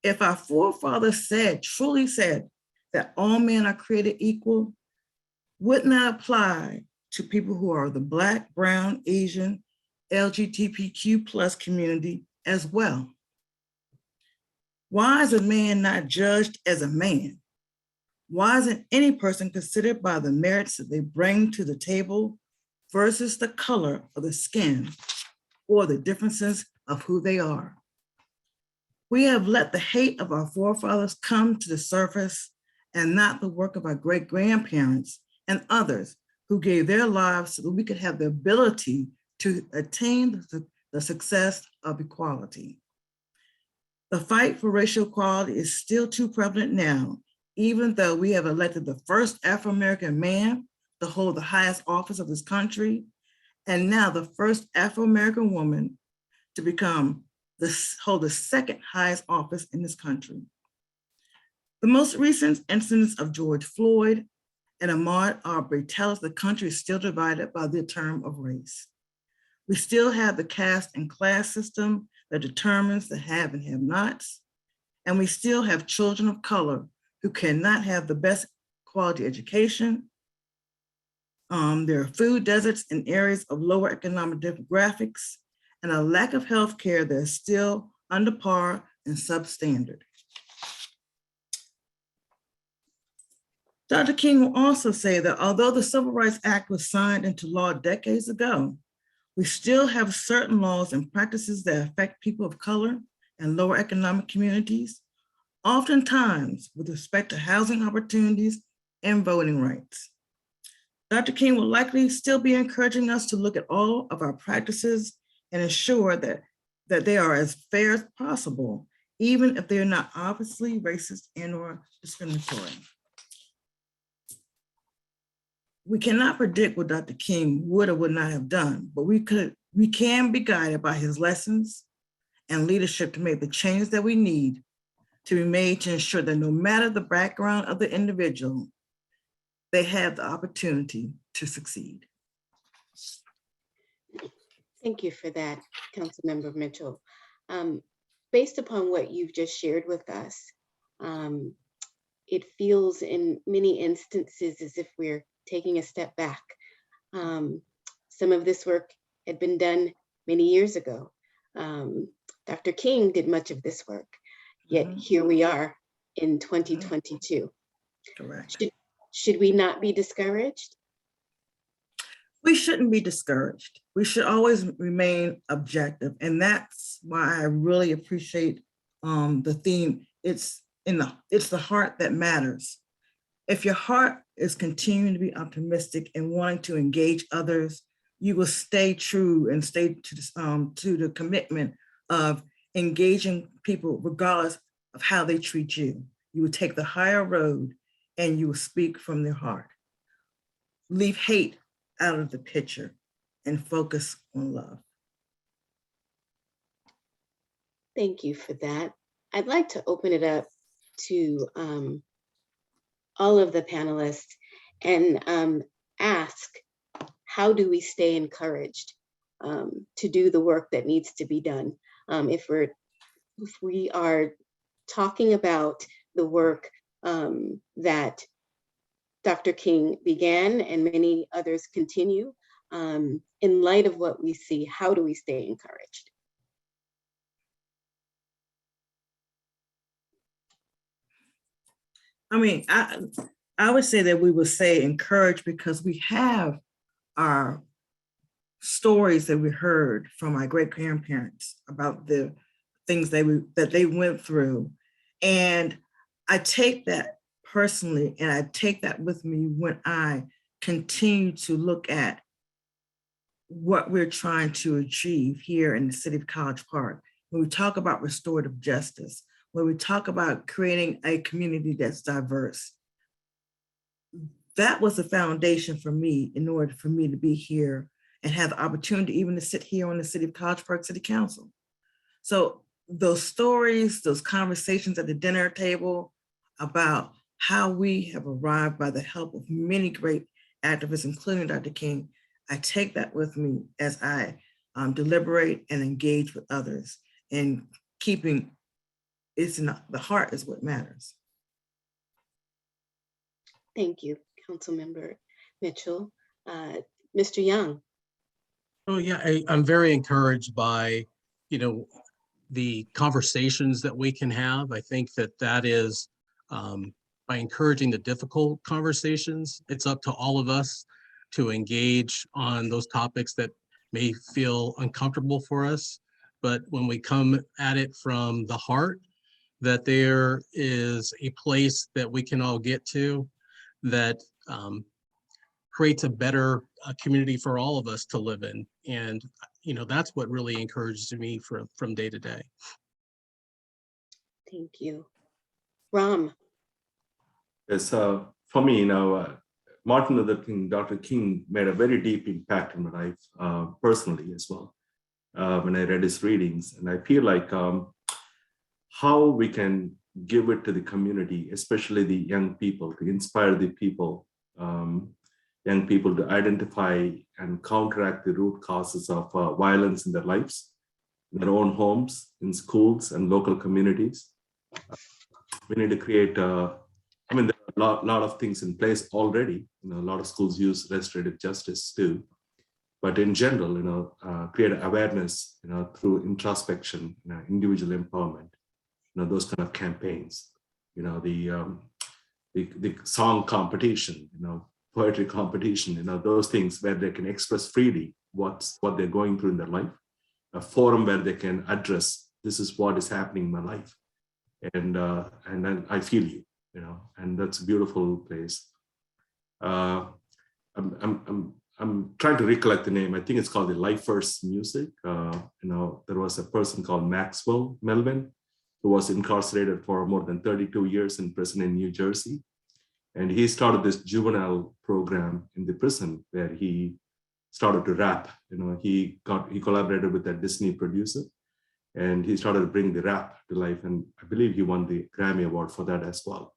If our forefathers truly said that all men are created equal, wouldn't that apply to people who are the Black, brown, Asian, LGBTQ+ community as well? Why is a man not judged as a man? Why isn't any person considered by the merits that they bring to the table versus the color of the skin or the differences of who they are? We have let the hate of our forefathers come to the surface and not the work of our great-grandparents and others who gave their lives so that we could have the ability to attain the success of equality. The fight for racial equality is still too prevalent now, even though we have elected the first Afro-American man to hold the highest office of this country, and now the first Afro-American woman to hold the second highest office in this country. The most recent incidents of George Floyd and Ahmaud Arbery tell us the country is still divided by the term of race. We still have the caste and class system that determines the have and have nots. And we still have children of color who cannot have the best quality education. There are food deserts in areas of lower economic demographics and a lack of healthcare that is still under par and substandard. Dr. King will also say that although the Civil Rights Act was signed into law decades ago, we still have certain laws and practices that affect people of color and lower economic communities, oftentimes with respect to housing opportunities and voting rights. Dr. King will likely still be encouraging us to look at all of our practices and ensure that they are as fair as possible, even if they are not obviously racist and or discriminatory. We cannot predict what Dr. King would or would not have done, but we could We can be guided by his lessons and leadership to make the changes that we need to be made to ensure that no matter the background of the individual, they have the opportunity to succeed. Thank you for that, Councilmember Mitchell. Based upon what you've just shared with us, it feels in many instances as if we're taking a step back. Some of this work had been done many years ago. Dr. King did much of this work, yet here we are in 2022. Correct. Should we not be discouraged? We shouldn't be discouraged. We should always remain objective. And that's why I really appreciate the theme. It's the heart that matters. If your heart is continuing to be optimistic and wanting to engage others, you will stay true and stay to the commitment of engaging people regardless of how they treat you. You will take the higher road and you will speak from their heart. Leave hate out of the picture and focus on love. Thank you for that. I'd like to open it up to all of the panelists and ask, how do we stay encouraged to do the work that needs to be done? If we are talking about the work that Dr. King began and many others continue, in light of what we see, how do we stay encouraged? I mean, I would say that we would say encouraged because we have our stories that we heard from our great grandparents about the things that they went through. And I take that personally, and I take that with me when I continue to look at what we're trying to achieve here in the city of College Park. When we talk about restorative justice, when we talk about creating a community that's diverse, that was the foundation for me in order for me to be here and have the opportunity even to sit here on the City of College Park City Council. So those stories, those conversations at the dinner table about how we have arrived by the help of many great activists, including Dr. King, I take that with me as I deliberate and engage with others, and keeping the heart is what matters. Thank you, Councilmember Mitchell. Mr. Young. Oh yeah, I'm very encouraged by, the conversations that we can have. I think that is by encouraging the difficult conversations, it's up to all of us to engage on those topics that may feel uncomfortable for us. But when we come at it from the heart, that there is a place that we can all get to that creates a better community for all of us to live in. And, that's what really encourages me from day to day. Thank you. Ram. Yes, for me, Martin Luther King, Dr. King made a very deep impact in my life, personally as well, when I read his readings. And I feel like how we can give it to the community, especially the young people, to inspire the people, young people to identify and counteract the root causes of violence in their lives, in their own homes, in schools and local communities. We need to create, there are a lot of things in place already. A lot of schools use restorative justice too. But in general, create awareness, through introspection, individual empowerment, those kind of campaigns, the song competition, poetry competition, those things where they can express freely what they're going through in their life, a forum where they can address, this is what is happening in my life. And then I feel you, and that's a beautiful place. I'm trying to recollect the name. I think it's called the Lifers Music. There was a person called Maxwell Melvin, who was incarcerated for more than 32 years in prison in New Jersey. And he started this juvenile program in the prison where he started to rap. He collaborated with a Disney producer, and he started to bring the rap to life. And I believe he won the Grammy Award for that as well.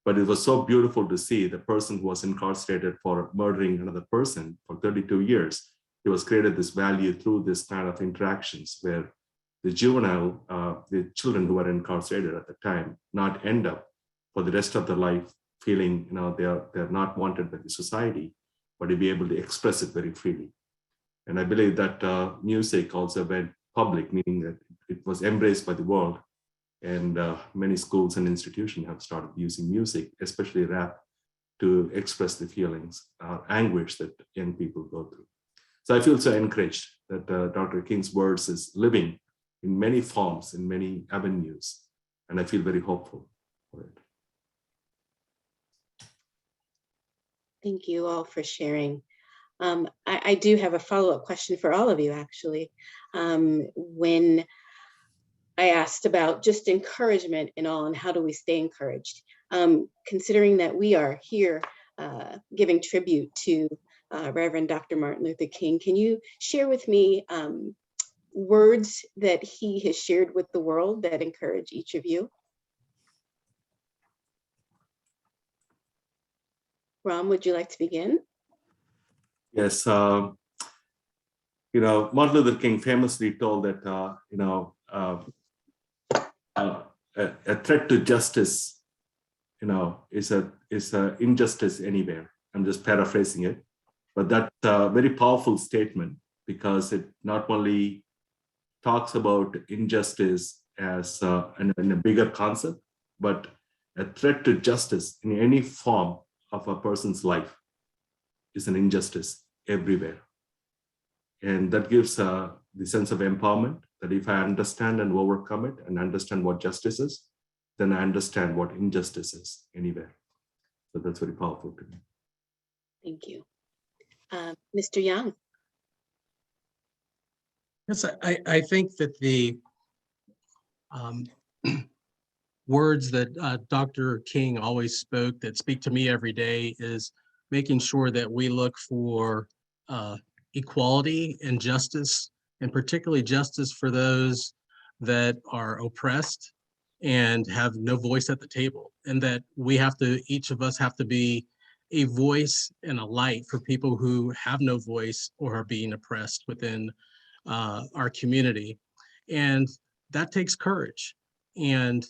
But it was so beautiful to see the person who was incarcerated for murdering another person for 32 years. He was created this value through this kind of interactions where the the children who were incarcerated at the time, not end up for the rest of their life feeling, they're not wanted by the society, but to be able to express it very freely. And I believe that music also went public, meaning that it was embraced by the world. And many schools and institutions have started using music, especially rap, to express the feelings, anguish that young people go through. So I feel so encouraged that Dr. King's words is living in many forms, in many avenues, and I feel very hopeful for it. Thank you all for sharing. I do have a follow-up question for all of you, actually. When I asked about just encouragement and all, and how do we stay encouraged? Considering that we are here giving tribute to Reverend Dr. Martin Luther King, can you share with me words that he has shared with the world that encourage each of you? Ram, would you like to begin? Yes, Martin Luther King famously told that, a threat to justice, is a injustice anywhere. I'm just paraphrasing it, but that's a very powerful statement because it not only talks about injustice as in a bigger concept, but a threat to justice in any form of a person's life is an injustice everywhere. And that gives the sense of empowerment that if I understand and overcome it and understand what justice is, then I understand what injustice is anywhere. So that's very powerful to me. Thank you. Mr. Young. Yes, I think that the words that Dr. King always spoke that speak to me every day is making sure that we look for equality and justice, and particularly justice for those that are oppressed and have no voice at the table, and that each of us have to be a voice and a light for people who have no voice or are being oppressed within our community. And that takes courage. And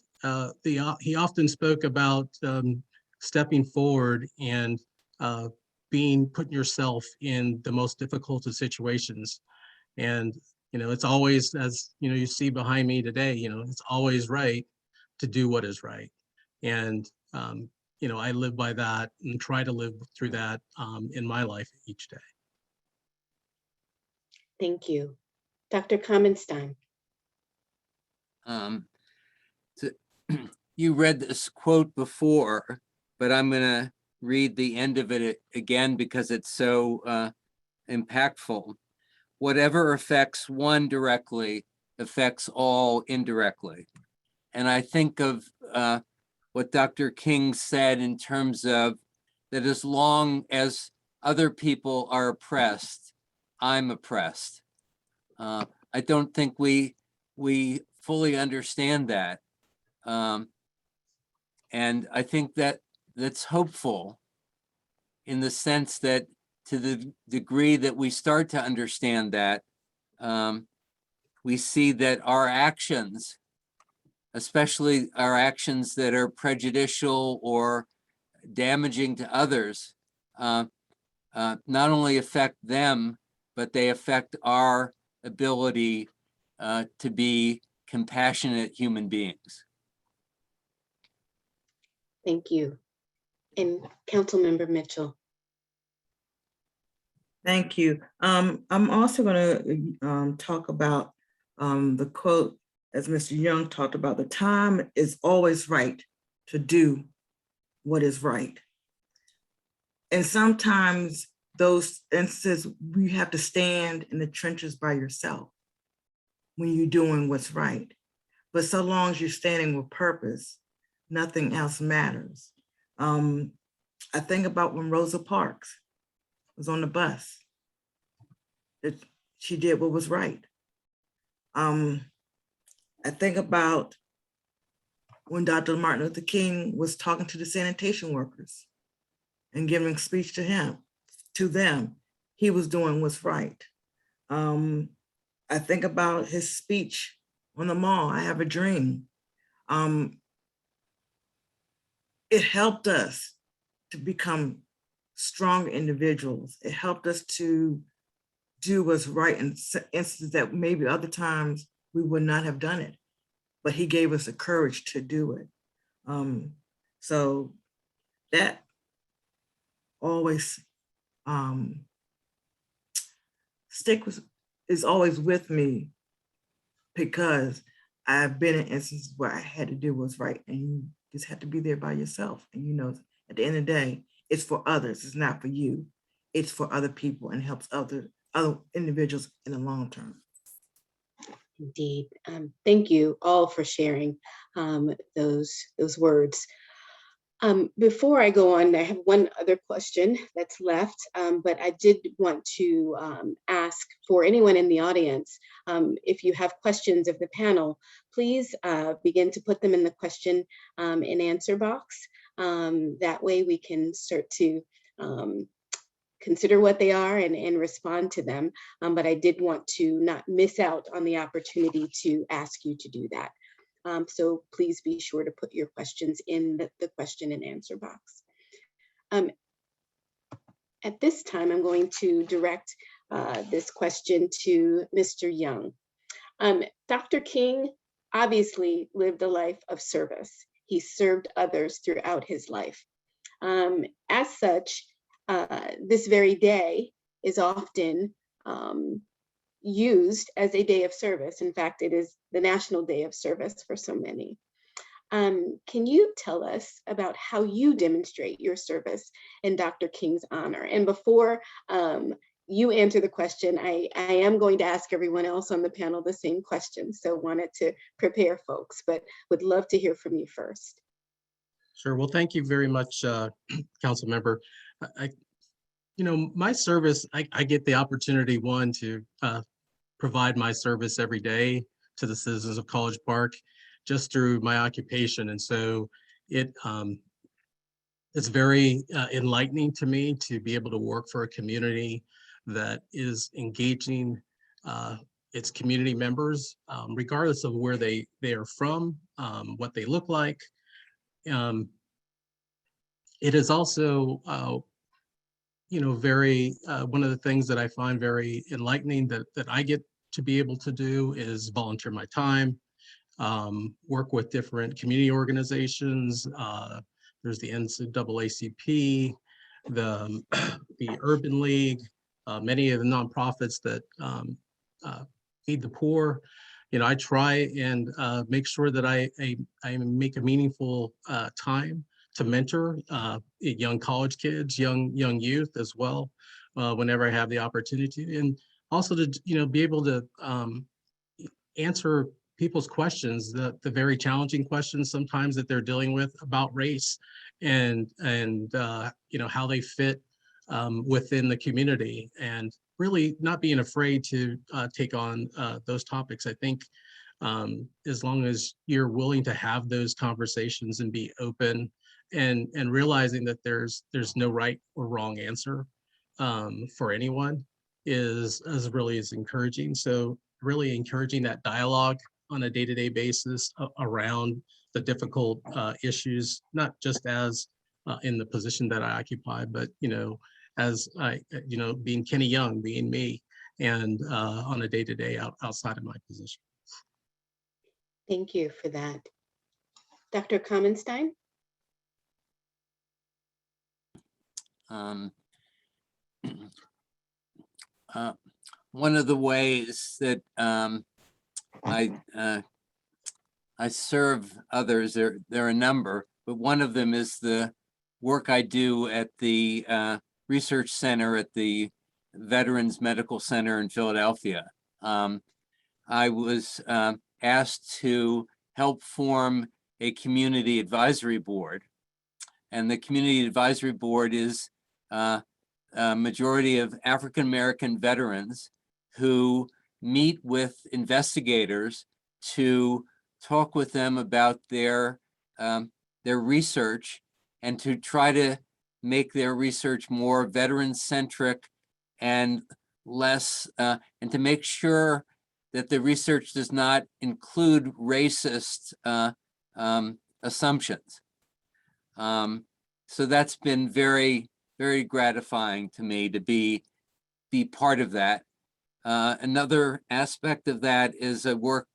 he often spoke about stepping forward and putting yourself in the most difficult of situations. And, it's always, as you see behind me today, it's always right to do what is right. And, I live by that and try to live through that in my life each day. Thank you. Dr. Kamenstein. You read this quote before, but I'm going to read the end of it again because it's so impactful. Whatever affects one directly affects all indirectly. And I think of what Dr. King said in terms of that as long as other people are oppressed, I'm oppressed. I don't think we fully understand that. And I think that that's hopeful in the sense that to the degree that we start to understand that, we see that our actions, especially our actions that are prejudicial or damaging to others, not only affect them, but they affect our ability to be compassionate human beings. Thank you. And Councilmember Mitchell. Thank you. I'm also going to talk about the quote, as Mr. Young talked about, the time is always right to do what is right. And sometimes those instances, we have to stand in the trenches by yourself when you're doing what's right. But so long as you're standing with purpose, nothing else matters. I think about when Rosa Parks was on the bus that she did what was right. I think about when Dr. Martin Luther King was talking to the sanitation workers and giving speech to them, he was doing what's right. I think about his speech on the mall, I Have a Dream. It helped us to become strong individuals. It helped us to do what's right in instances that maybe other times we would not have done it, but he gave us the courage to do it. So that always is always with me, because I've been in instances where I had to do what's right, and you just have to be there by yourself. And you know, at the end of the day, it's for others. It's not for you. It's for other people and helps other individuals in the long term. Indeed. Thank you all for sharing those words. Before I go on, I have one other question that's left, but I did want to ask for anyone in the audience, if you have questions of the panel, please begin to put them in the question and answer box. That way we can start to consider what they are and respond to them. But I did want to not miss out on the opportunity to ask you to do that. So please be sure to put your questions in the question and answer box. At this time, I'm going to direct this question to Mr. Young. Dr. King obviously lived a life of service. He served others throughout his life. As such, this very day is often used as a day of service. In fact, it is the National Day of Service for so many. Can you tell us about how you demonstrate your service in Dr. King's honor? And before you answer the question, I am going to ask everyone else on the panel the same question. So wanted to prepare folks, but would love to hear from you first. Sure. Well, thank you very much, Council Member. My service, I get the opportunity, one, to provide my service every day to the citizens of College Park just through my occupation. And so it's very enlightening to me to be able to work for a community that is engaging its community members, regardless of where they are from, what they look like. It is also very, one of the things that I find very enlightening that I get to be able to do is volunteer my time, work with different community organizations. There's the NAACP, the Urban League, many of the nonprofits that feed the poor. I try and make sure that I make a meaningful time to mentor young college kids, young youth as well, whenever I have the opportunity, and also to be able to answer people's questions, the very challenging questions sometimes that they're dealing with about race and how they fit within the community, and really not being afraid to take on those topics. I think as long as you're willing to have those conversations and be open and realizing that there's no right or wrong answer for anyone is really encouraging. So really encouraging that dialogue on a day-to-day basis around the difficult issues, not just as in the position that I occupy, but as being Kenny Young, being me, and on a day-to-day outside of my position. Thank you for that. Dr. Kamenstein? One of the ways that I serve others, there are a number, but one of them is the work I do at the research center at the Veterans Medical Center in Philadelphia. I was asked to help form a community advisory board, and the community advisory board is a majority of African-American veterans who meet with investigators to talk with them about their research and to try to make their research more veteran-centric and less, and to make sure that the research does not include racist assumptions. So that's been very, very gratifying to me to be part of that. Another aspect of that is a work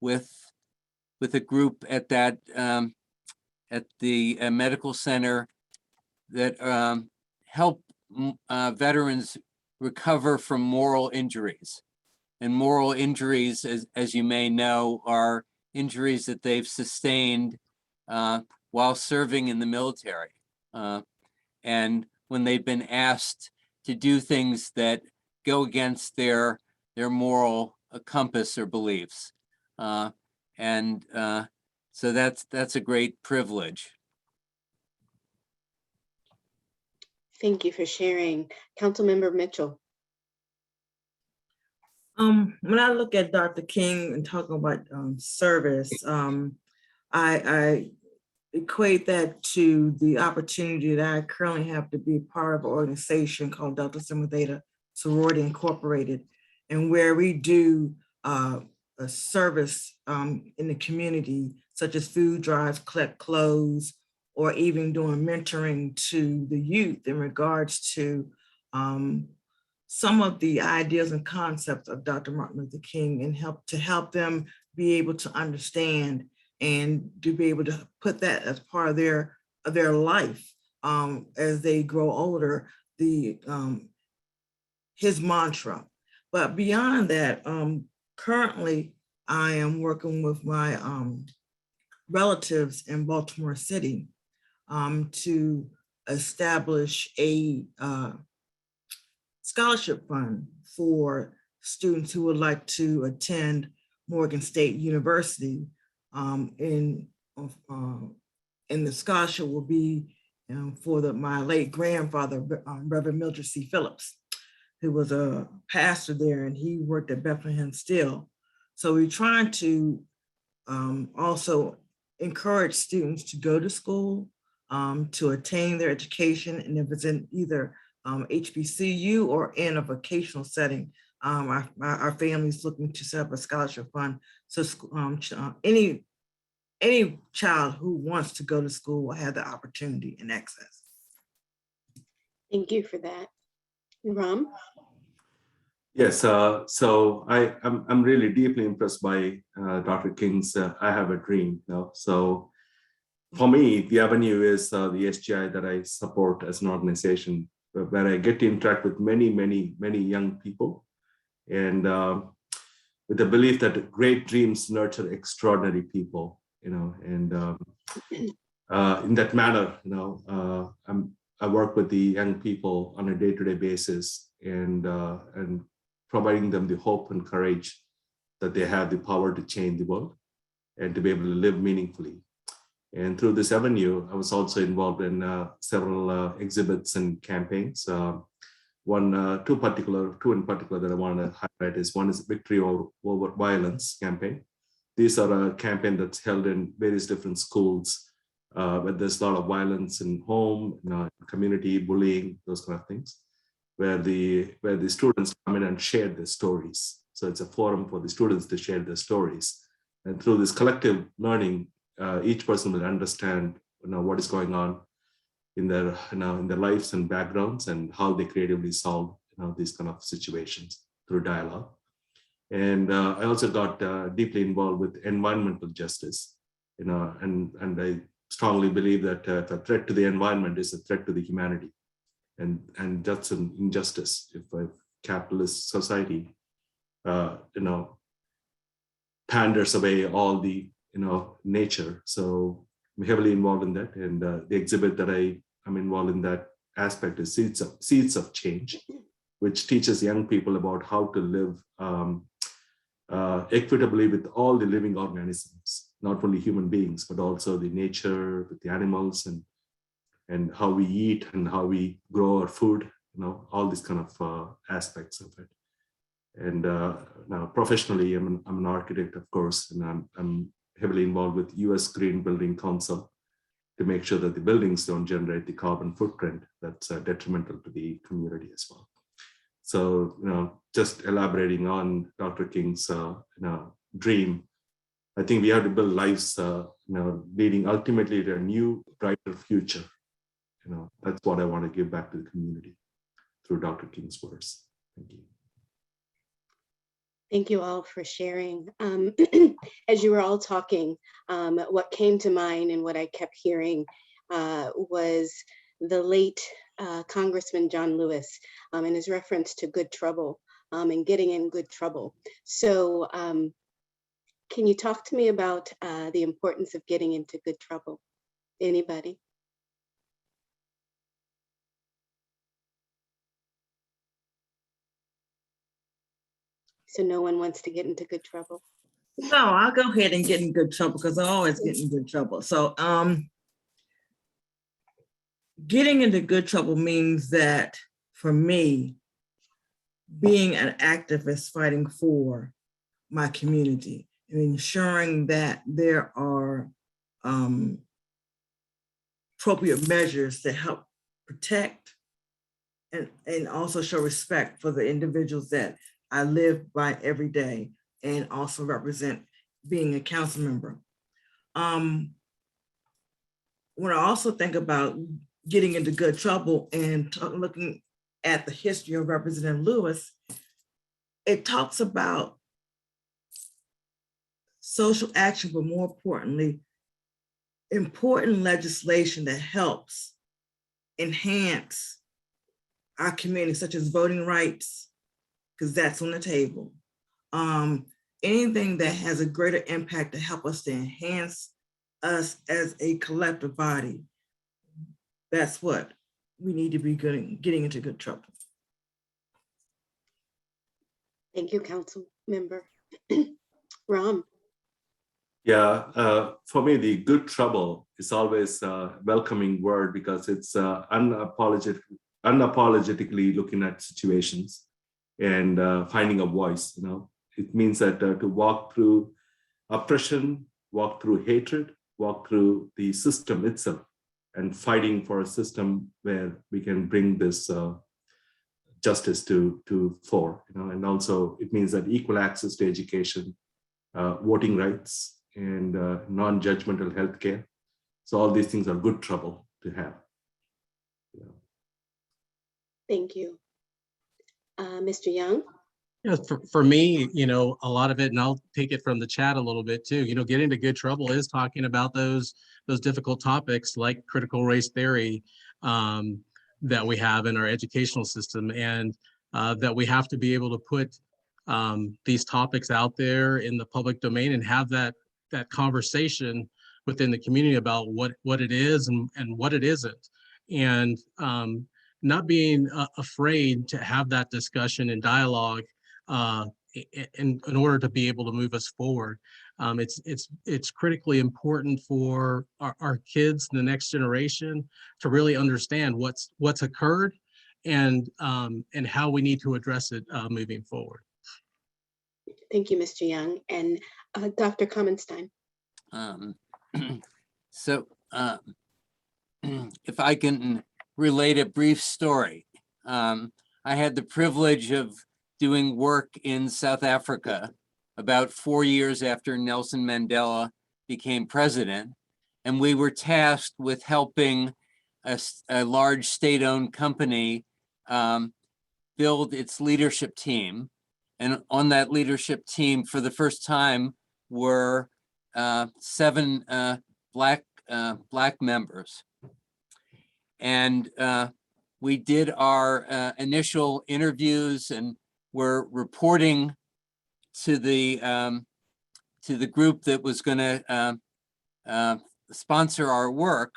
with a group at that at the medical center that help veterans recover from moral injuries. And moral injuries, as you may know, are injuries that they've sustained while serving in the military. And when they've been asked to do things that go against their moral compass or beliefs. So that's a great privilege. Thank you for sharing. Councilmember Mitchell. When I look at Dr. King and talking about service, I equate that to the opportunity that I currently have to be part of an organization called Delta Sigma Theta Sorority Incorporated, and where we do a service in the community, such as food drives, collect clothes, or even doing mentoring to the youth in regards to some of the ideas and concepts of Dr. Martin Luther King, and help them be able to understand and to be able to put that as part of their life as they grow older, his mantra. But beyond that, currently I am working with my relatives in Baltimore City to establish a scholarship fund for students who would like to attend Morgan State University. And the scholarship will be for my late grandfather, Reverend Mildred C. Phillips, who was a pastor there, and he worked at Bethlehem Steel. So we're trying to also encourage students to go to school, to attain their education, and if it's in either HBCU or in a vocational setting, our family's looking to set up a scholarship fund. So any child who wants to go to school will have the opportunity and access. Thank you for that. Ram? Yes, so I'm really deeply impressed by Dr. King's I Have a Dream. So for me, the avenue is the SGI that I support as an organization, where I get to interact with many young people, and with the belief that great dreams nurture extraordinary people, and in that manner, I work with the young people on a day-to-day basis, and providing them the hope and courage that they have the power to change the world and to be able to live meaningfully. And through this avenue, I was also involved in several exhibits and campaigns. Two in particular that I want to highlight is one is Victory Over Violence campaign. These are a campaign that's held in various different schools, where there's a lot of violence in home, community, bullying, those kind of things, where the students come in and share their stories. So it's a forum for the students to share their stories. And through this collective learning, each person will understand what is going on in their lives and backgrounds, and how they creatively solve these kind of situations through dialogue. And I also got deeply involved with environmental justice, and I strongly believe that if a threat to the environment is a threat to the humanity, and that's an injustice. If a capitalist society panders away all the nature. So I'm heavily involved in that, and the exhibit that I'm involved in that aspect is Seeds of Change, which teaches young people about how to live equitably with all the living organisms, not only human beings, but also the nature, with the animals, and how we eat and how we grow our food, all these kind of aspects of it. And now professionally, I'm an architect, of course, and I'm heavily involved with US Green Building Council to make sure that the buildings don't generate the carbon footprint that's detrimental to the community as well. So, just elaborating on Dr. King's dream, I think we have to build lives, leading ultimately to a new, brighter future. That's what I want to give back to the community through Dr. King's words. Thank you. Thank you all for sharing. As you were all talking, what came to mind and what I kept hearing was the late Congressman John Lewis and his reference to good trouble and getting in good trouble. So can you talk to me about the importance of getting into good trouble? Anybody? So no one wants to get into good trouble? No, I'll go ahead and get in good trouble because I always get in good trouble. So getting into good trouble means that for me, being an activist fighting for my community and ensuring that there are appropriate measures to help protect and also show respect for the individuals that I live by every day and also represent being a council member. When I also think about getting into good trouble and looking at the history of Representative Lewis, it talks about social action, but more importantly, important legislation that helps enhance our community, such as voting rights, because that's on the table. Anything that has a greater impact to help us to enhance us as a collective body. That's what we need to be getting into good trouble. Thank you, Council Member. Ram. Yeah, for me, the good trouble is always a welcoming word because it's unapologetically looking at situations and finding a voice. It means that to walk through oppression, walk through hatred, walk through the system itself, and fighting for a system where we can bring this justice to fore. And also it means that equal access to education, voting rights, and non-judgmental healthcare. So all these things are good trouble to have. Thank you. Mr. Young? For me, a lot of it, and I'll take it from the chat a little bit too, getting into good trouble is talking about those difficult topics like critical race theory that we have in our educational system, and that we have to be able to put these topics out there in the public domain and have that conversation within the community about what it is and what it isn't. And not being afraid to have that discussion and dialogue in order to be able to move us forward. It's critically important for our kids, the next generation, to really understand what's occurred and how we need to address it moving forward. Thank you, Mr. Young. And Dr. Kamenstein. So if I can relate a brief story. I had the privilege of doing work in South Africa about 4 years after Nelson Mandela became president. And we were tasked with helping a large state-owned company build its leadership team. And on that leadership team, for the first time, were 7 Black members. And we did our initial interviews and were reporting to the group that was going to sponsor our work.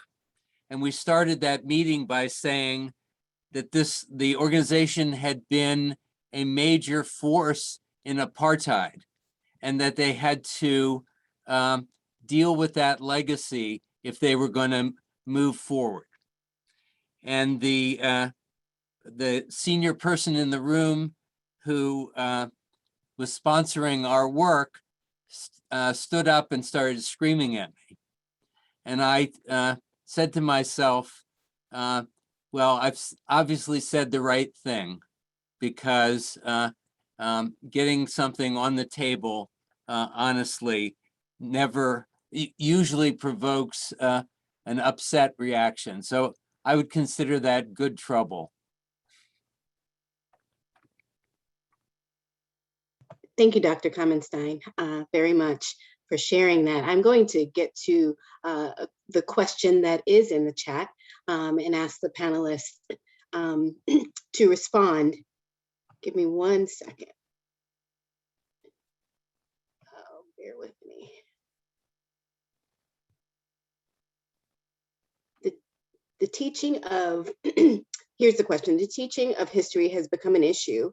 And we started that meeting by saying that the organization had been a major force in apartheid, and that they had to deal with that legacy if they were going to move forward. And the senior person in the room who was sponsoring our work stood up and started screaming at me. And I said to myself, well, I've obviously said the right thing, because getting something on the table, honestly, usually provokes an upset reaction. So I would consider that good trouble. Thank you, Dr. Kamenstein, very much for sharing that. I'm going to get to the question that is in the chat and ask the panelists to respond. Give me 1 second. Oh, bear with me. The teaching of, here's the question. The teaching of history has become an issue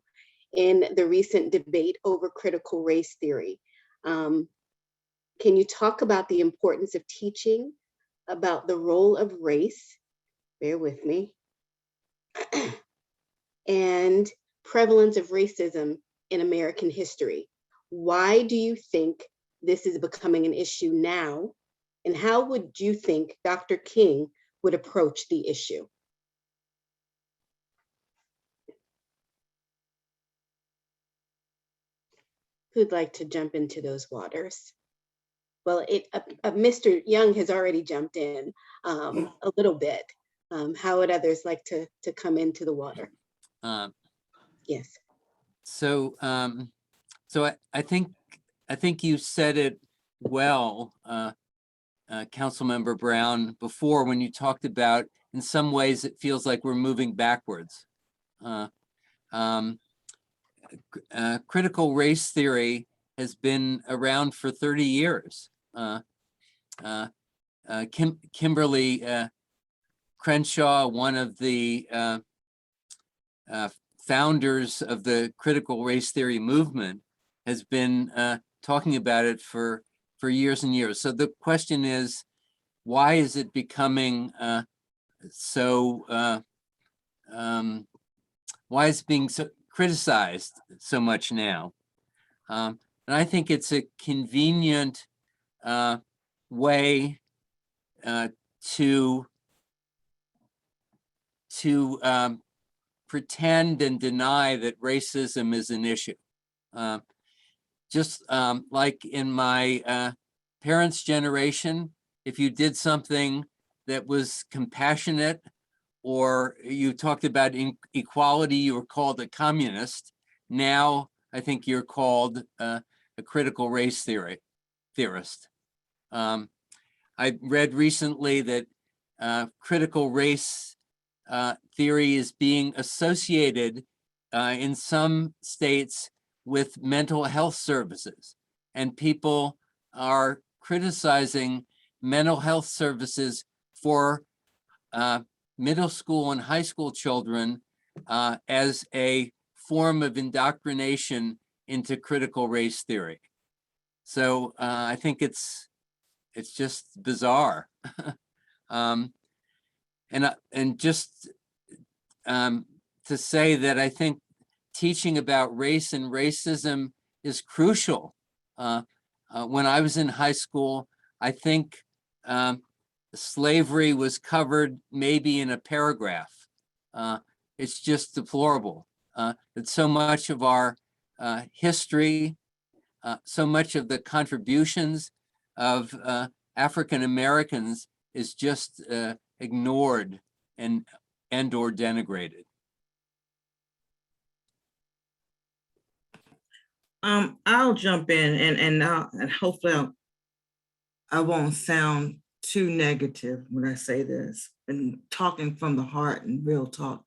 in the recent debate over critical race theory. Can you talk about the importance of teaching about the role of race, bear with me, and prevalence of racism in American history? Why do you think this is becoming an issue now? And how would you think Dr. King would approach the issue? Who'd like to jump into those waters? Well, Mr. Young has already jumped in a little bit. How would others like to come into the water? Yes. So, I think you said it well, Councilmember Brown, before, when you talked about, in some ways, it feels like we're moving backwards. Critical race theory has been around for 30 years. Kimberly Crenshaw, one of the founders of the critical race theory movement, has been talking about it for years and years. So the question is, why is it becoming why is it being so criticized so much now? And I think it's a convenient way to pretend and deny that racism is an issue. Just like in my parents' generation, if you did something that was compassionate, or you talked about equality, you were called a communist. Now, I think you're called a critical race theorist. I read recently that critical race theory is being associated in some states with mental health services, and people are criticizing mental health services for middle school and high school children as a form of indoctrination into critical race theory. So I think it's just bizarre. And just to say that I think teaching about race and racism is crucial. When I was in high school, I think slavery was covered maybe in a paragraph. It's just deplorable that so much of our history, so much of the contributions of African Americans is just ignored and or denigrated. I'll jump in and hopefully I won't sound too negative when I say this, and talking from the heart and real talk.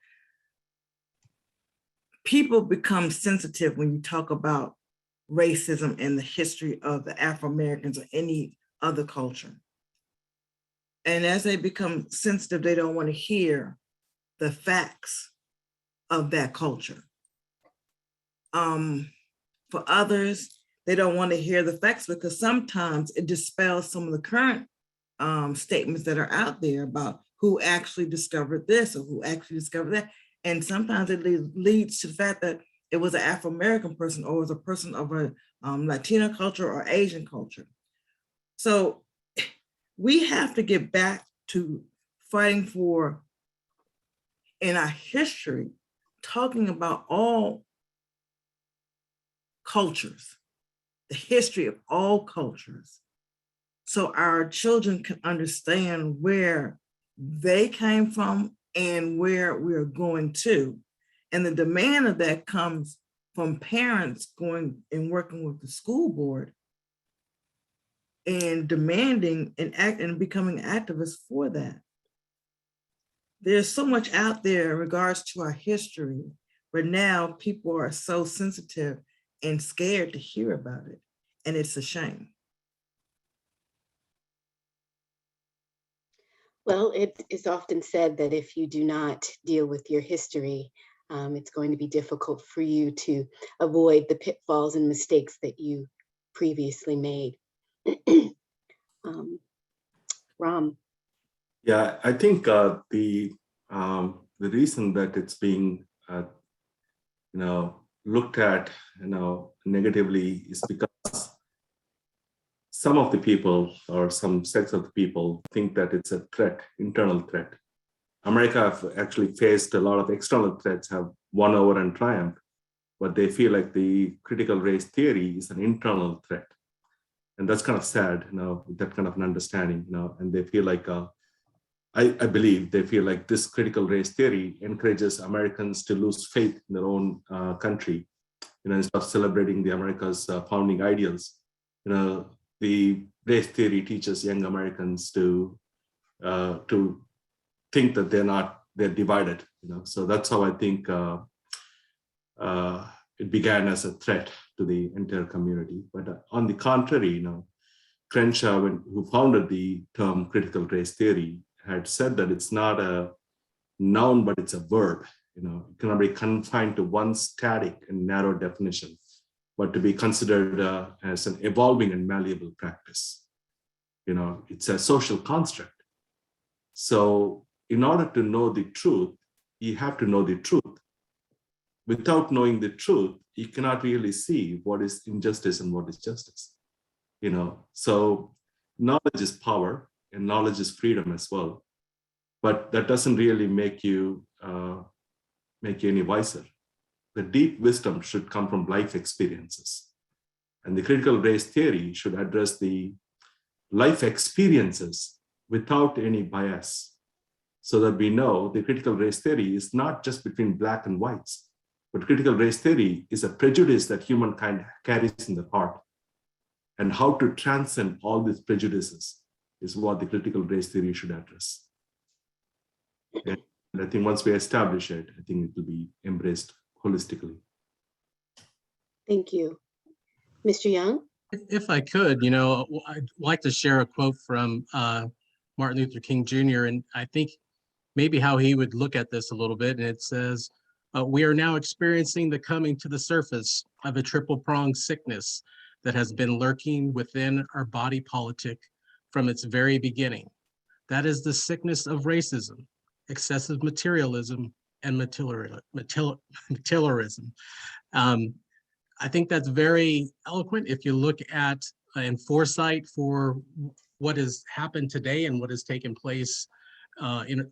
People become sensitive when you talk about racism and the history of the Afro-Americans or any other culture. And as they become sensitive, they don't want to hear the facts of that culture. For others, they don't want to hear the facts because sometimes it dispels some of the current statements that are out there about who actually discovered this or who actually discovered that. And sometimes it leads to the fact that it was an Afro-American person or it was a person of a Latino culture or Asian culture. So we have to get back to fighting for, in our history, talking about all cultures, the history of all cultures, so our children can understand where they came from and where we're going to. And the demand of that comes from parents going and working with the school board and demanding and becoming activists for that. There's so much out there in regards to our history, but now people are so sensitive and scared to hear about it. And it's a shame. Well, it is often said that if you do not deal with your history, it's going to be difficult for you to avoid the pitfalls and mistakes that you previously made. Ram. Yeah, I think the reason that it's being looked at negatively is because some of the people or some sects of the people think that it's a threat, internal threat. America have actually faced a lot of external threats, have won over and triumphed, but they feel like the critical race theory is an internal threat. And that's kind of sad, that kind of an understanding, and they feel like, I believe they feel like this critical race theory encourages Americans to lose faith in their own country, instead of celebrating the America's founding ideals. The race theory teaches young Americans to think that they're divided. So that's how I think it began as a threat to the entire community. But on the contrary, Crenshaw, who founded the term critical race theory, had said that it's not a noun, but it's a verb. It cannot be confined to one static and narrow definition, but to be considered as an evolving and malleable practice. It's a social construct. So in order to know the truth, you have to know the truth. Without knowing the truth, you cannot really see what is injustice and what is justice. So knowledge is power and knowledge is freedom as well. But that doesn't really make you any wiser. The deep wisdom should come from life experiences. And the critical race theory should address the life experiences without any bias, so that we know the critical race theory is not just between black and whites, but critical race theory is a prejudice that humankind carries in the heart. And how to transcend all these prejudices is what the critical race theory should address. And I think once we establish it, I think it will be embraced holistically. Thank you. Mr. Young? If I could, I'd like to share a quote from Martin Luther King Jr. And I think maybe how he would look at this a little bit. And it says, we are now experiencing the coming to the surface of a triple-pronged sickness that has been lurking within our body politic from its very beginning. That is the sickness of racism, excessive materialism, and materialism. I think that's very eloquent if you look at and foresight for what has happened today and what has taken place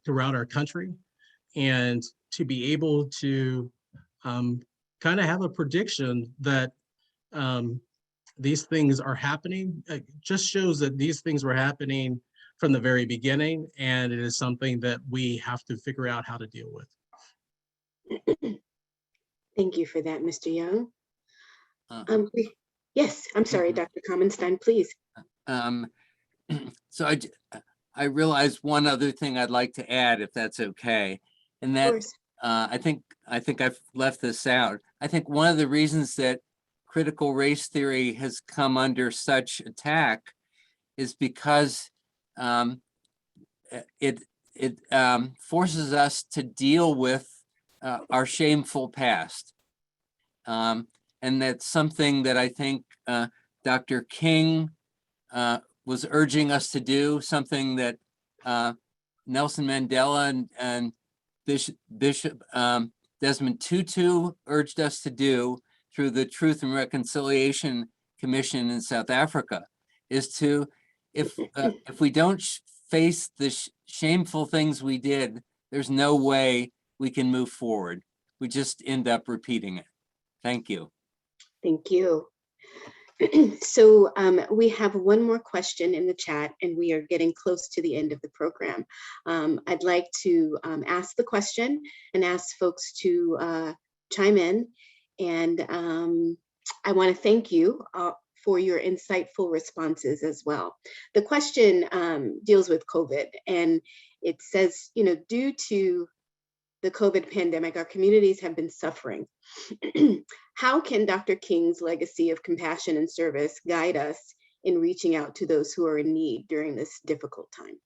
throughout our country. And to be able to kind of have a prediction that these things are happening, just shows that these things were happening from the very beginning, and it is something that we have to figure out how to deal with. Thank you for that, Mr. Young. Yes, I'm sorry, Dr. Kamenstein, please. So I realize one other thing I'd like to add, if that's okay, and that I think I've left this out. I think one of the reasons that critical race theory has come under such attack is because it forces us to deal with our shameful past. And that's something that I think Dr. King was urging us to do, something that Nelson Mandela and Bishop Desmond Tutu urged us to do through the Truth and Reconciliation Commission in South Africa, is to, if we don't face the shameful things we did, there's no way we can move forward. We just end up repeating it. Thank you. Thank you. So we have one more question in the chat, and we are getting close to the end of the program. I'd like to ask the question and ask folks to chime in. And I want to thank you for your insightful responses as well. The question deals with COVID, and it says, you know, due to the COVID pandemic, our communities have been suffering. How can Dr. King's legacy of compassion and service guide us in reaching out to those who are in need during this difficult time?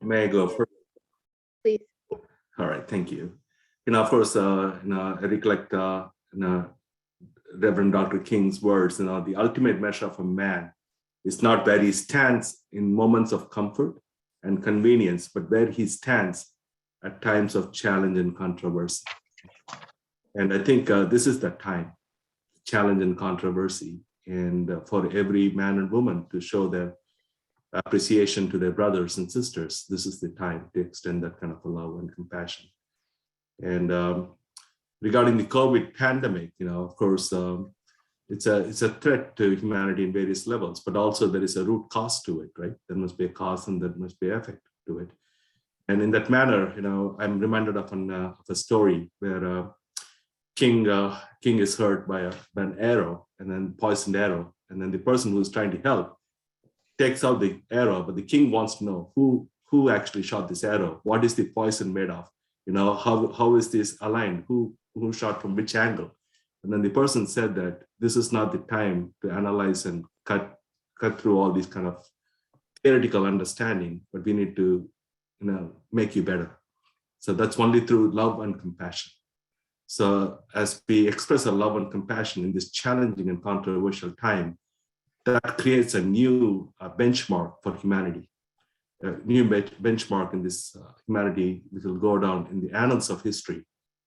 May I go first? Please. All right, thank you. Of course, I recollect, Reverend Dr. King's words, the ultimate measure of a man is not where he stands in moments of comfort and convenience, but where he stands at times of challenge and controversy. And I think this is the time, challenge and controversy, and for every man and woman to show their appreciation to their brothers and sisters. This is the time to extend that kind of a love and compassion. And regarding the COVID pandemic, of course, it's a threat to humanity in various levels, but also there is a root cause to it, right? There must be a cause and there must be effect to it. And in that manner, I'm reminded of a story where King is hurt by an arrow, and then poisoned arrow, and then the person who's trying to help takes out the arrow, but the king wants to know who actually shot this arrow. What is the poison made of? How is this aligned? Who shot from which angle? And then the person said that this is not the time to analyze and cut through all these kind of theoretical understanding, but we need to, make you better. So that's only through love and compassion. So as we express our love and compassion in this challenging and controversial time, that creates a new benchmark for humanity, a new benchmark in this humanity, which will go down in the annals of history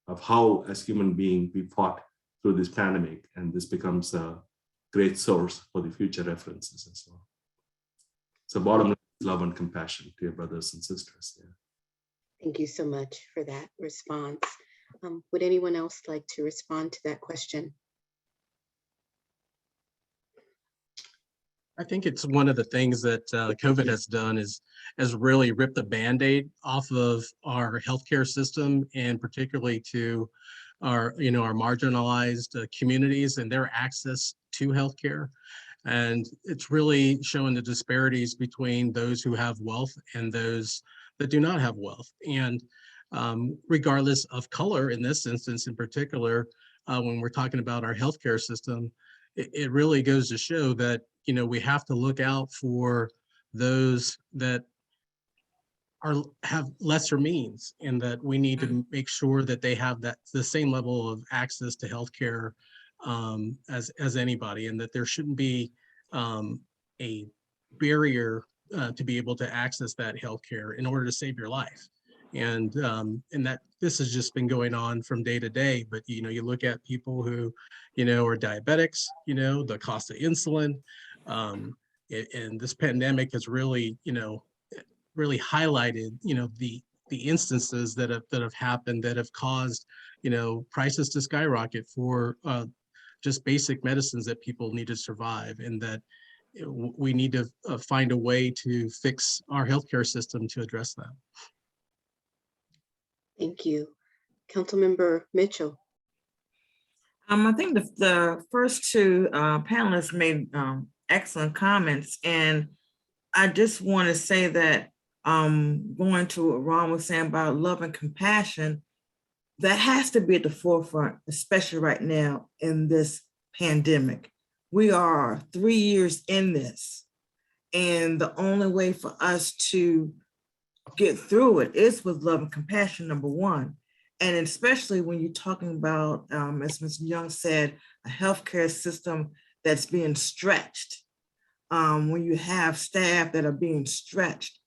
of how, as human beings, we fought through this pandemic, and this becomes a great source for the future references as well. So bottom line is love and compassion to your brothers and sisters. Yeah. Thank you so much for that response. Would anyone else like to respond to that question? I think it's one of the things that COVID has done is really ripped the Band-Aid off of our healthcare system, and particularly to our marginalized communities and their access to healthcare. And it's really showing the disparities between those who have wealth and those that do not have wealth. And regardless of color, in this instance in particular, when we're talking about our healthcare system, it really goes to show that we have to look out for those that have lesser means, and that we need to make sure that they have the same level of access to healthcare as anybody, and that there shouldn't be a barrier to be able to access that healthcare in order to save your life. And that this has just been going on from day to day. But you look at people who are diabetics, the cost of insulin, and this pandemic has really really highlighted the instances that have happened that have caused prices to skyrocket for just basic medicines that people need to survive, and that we need to find a way to fix our healthcare system to address that. Thank you. Councilmember Mitchell. I think the first two panelists made excellent comments, and I just want to say that going to what Ron was saying about love and compassion, that has to be at the forefront, especially right now in this pandemic. We are 3 years in this, and the only way for us to get through it is with love and compassion, number one. And especially when you're talking about, as Ms. Young said, a healthcare system that's being stretched. When you have staff that are being stretched,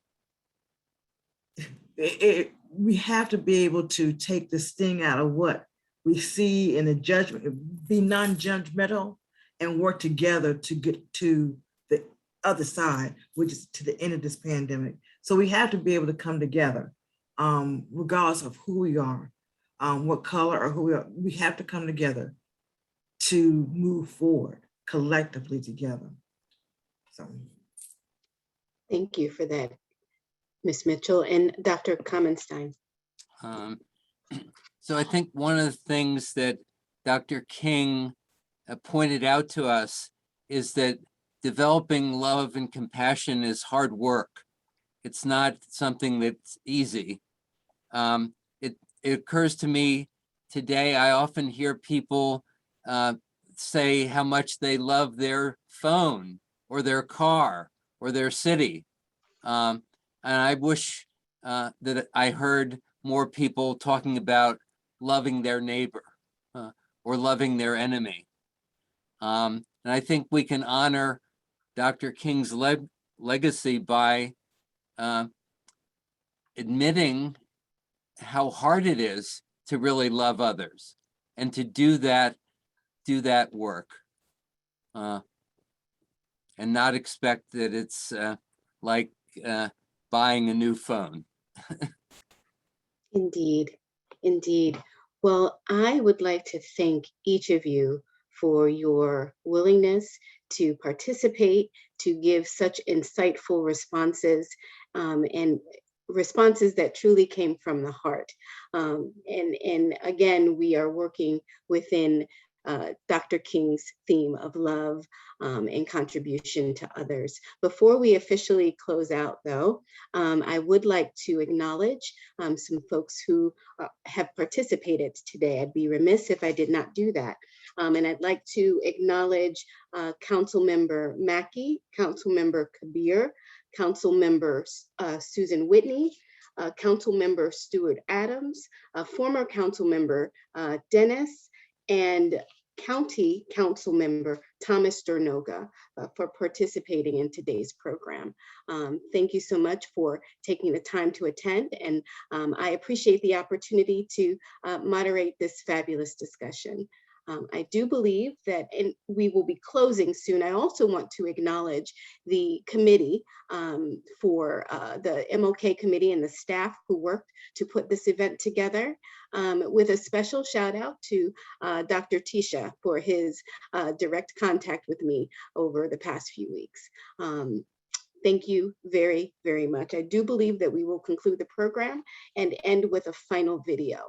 we have to be able to take the sting out of what we see in the judgment, be non-judgmental and work together to get to the other side, which is to the end of this pandemic. So we have to be able to come together, regardless of who we are, what color or who we are. We have to come together to move forward collectively together. So. Thank you for that, Ms. Mitchell. And Dr. Kamenstein. So I think one of the things that Dr. King pointed out to us is that developing love and compassion is hard work. It's not something that's easy. It occurs to me today, I often hear people say how much they love their phone or their car or their city. And I wish that I heard more people talking about loving their neighbor or loving their enemy. And I think we can honor Dr. King's legacy by admitting how hard it is to really love others and to do that work and not expect that it's like buying a new phone. Indeed, indeed. Well, I would like to thank each of you for your willingness to participate, to give such insightful responses, and responses that truly came from the heart. And again, we are working within Dr. King's theme of love and contribution to others. Before we officially close out though, I would like to acknowledge some folks who have participated today. I'd be remiss if I did not do that. And I'd like to acknowledge Councilmember Mackey, Councilmember Kabir, Councilmember Susan Whitney, Councilmember Stuart Adams, former Councilmember Dennis, and County Council Member Thomas Dernoga for participating in today's program. Thank you so much for taking the time to attend, and I appreciate the opportunity to moderate this fabulous discussion. I do believe that, and we will be closing soon. I also want to acknowledge the committee for the MLK committee and the staff who worked to put this event together, with a special shout out to Dr. Tisha for his direct contact with me over the past few weeks. Thank you very, very much. I do believe that we will conclude the program and end with a final video.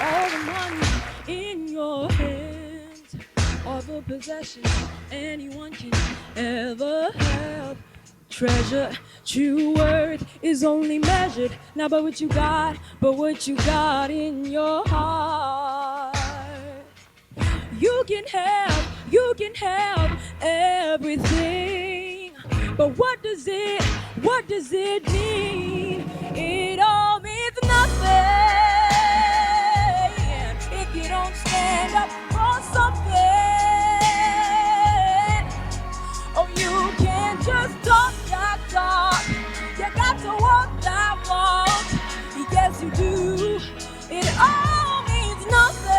All the money in your hands, all the possessions anyone can ever have. Treasure, true worth is only measured not by what you got, but what you got in your heart. You can have everything, but what does it mean? It all means nothing if you don't stand up for something. Oh, you can't just talk that talk. You got to walk that walk. Yes, you do. It all means nothing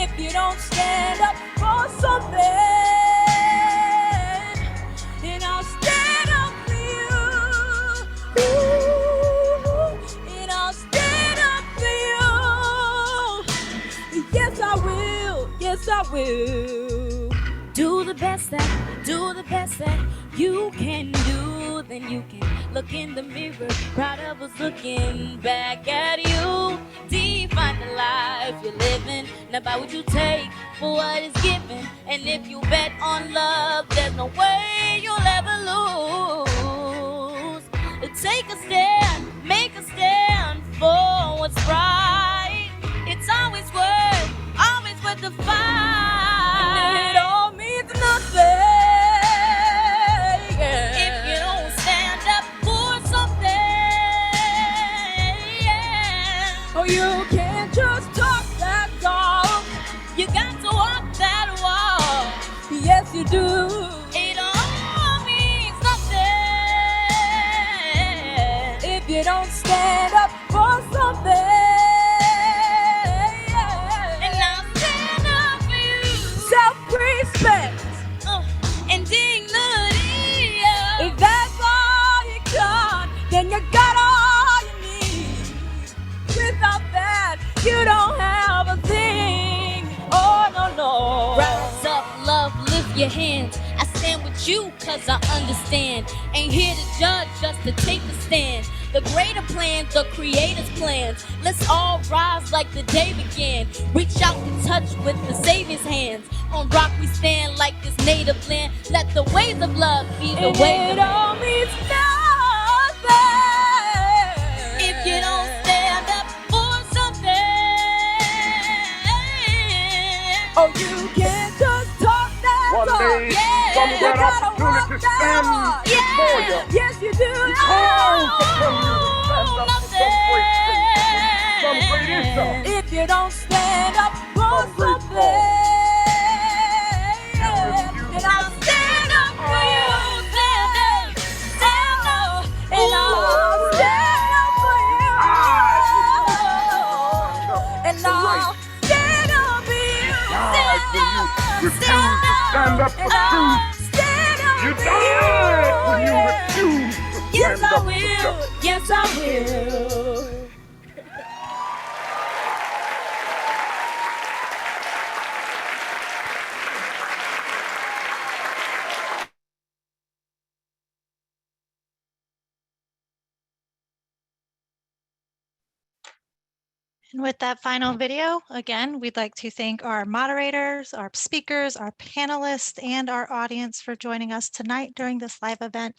if you don't stand up for something. Then I'll stand up for you. Ooh, and I'll stand up for you. Yes, I will. Yes, I will. Do the best that you can do. Then you can look in the mirror, proud of us looking back at you. Define the life you're living, not by what you take, for what is given. And if you bet on love, there's no way you'll ever lose. Take a stand, make a stand for what's right. It's always worth the fight. And it all means nothing if you don't stand up for something. up for something. And I'll stand up for you. Self-respect and dignity. If that's all you got, then you got all you need. Without that, you don't have a thing. Oh, no, no. Rise up, love, lift your hands. I stand with you cause I understand. Ain't here to judge, just to take a stand. The greater plans, the creator's plans. Let's all rise like the day began. Reach out and touch with the Savior's hands. On rock we stand like this native land. Let the ways of love be the way. It all means nothing if you don't stand up for something. Oh, you can't just talk that One talk. day, some You great gotta opportunity walk that stands walk. before you. Yes, you do. He calls upon you to stand up for some great thing, some great issue. If you don't stand up for Some great something, You then I'll stand up for you. Stand up, and I'll stand up for you. And I'll stand up for you. died when you refused to stand up for And truth. I'll stand up You for died when you you. refused to Yes, stand I up for will. justice. Yes, I will. And with that final video, again, we'd like to thank our moderators, our speakers, our panelists, and our audience for joining us tonight during this live event.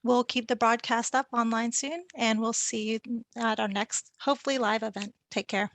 We'll keep the broadcast up online soon, and we'll see you at our next, hopefully live event. Take care.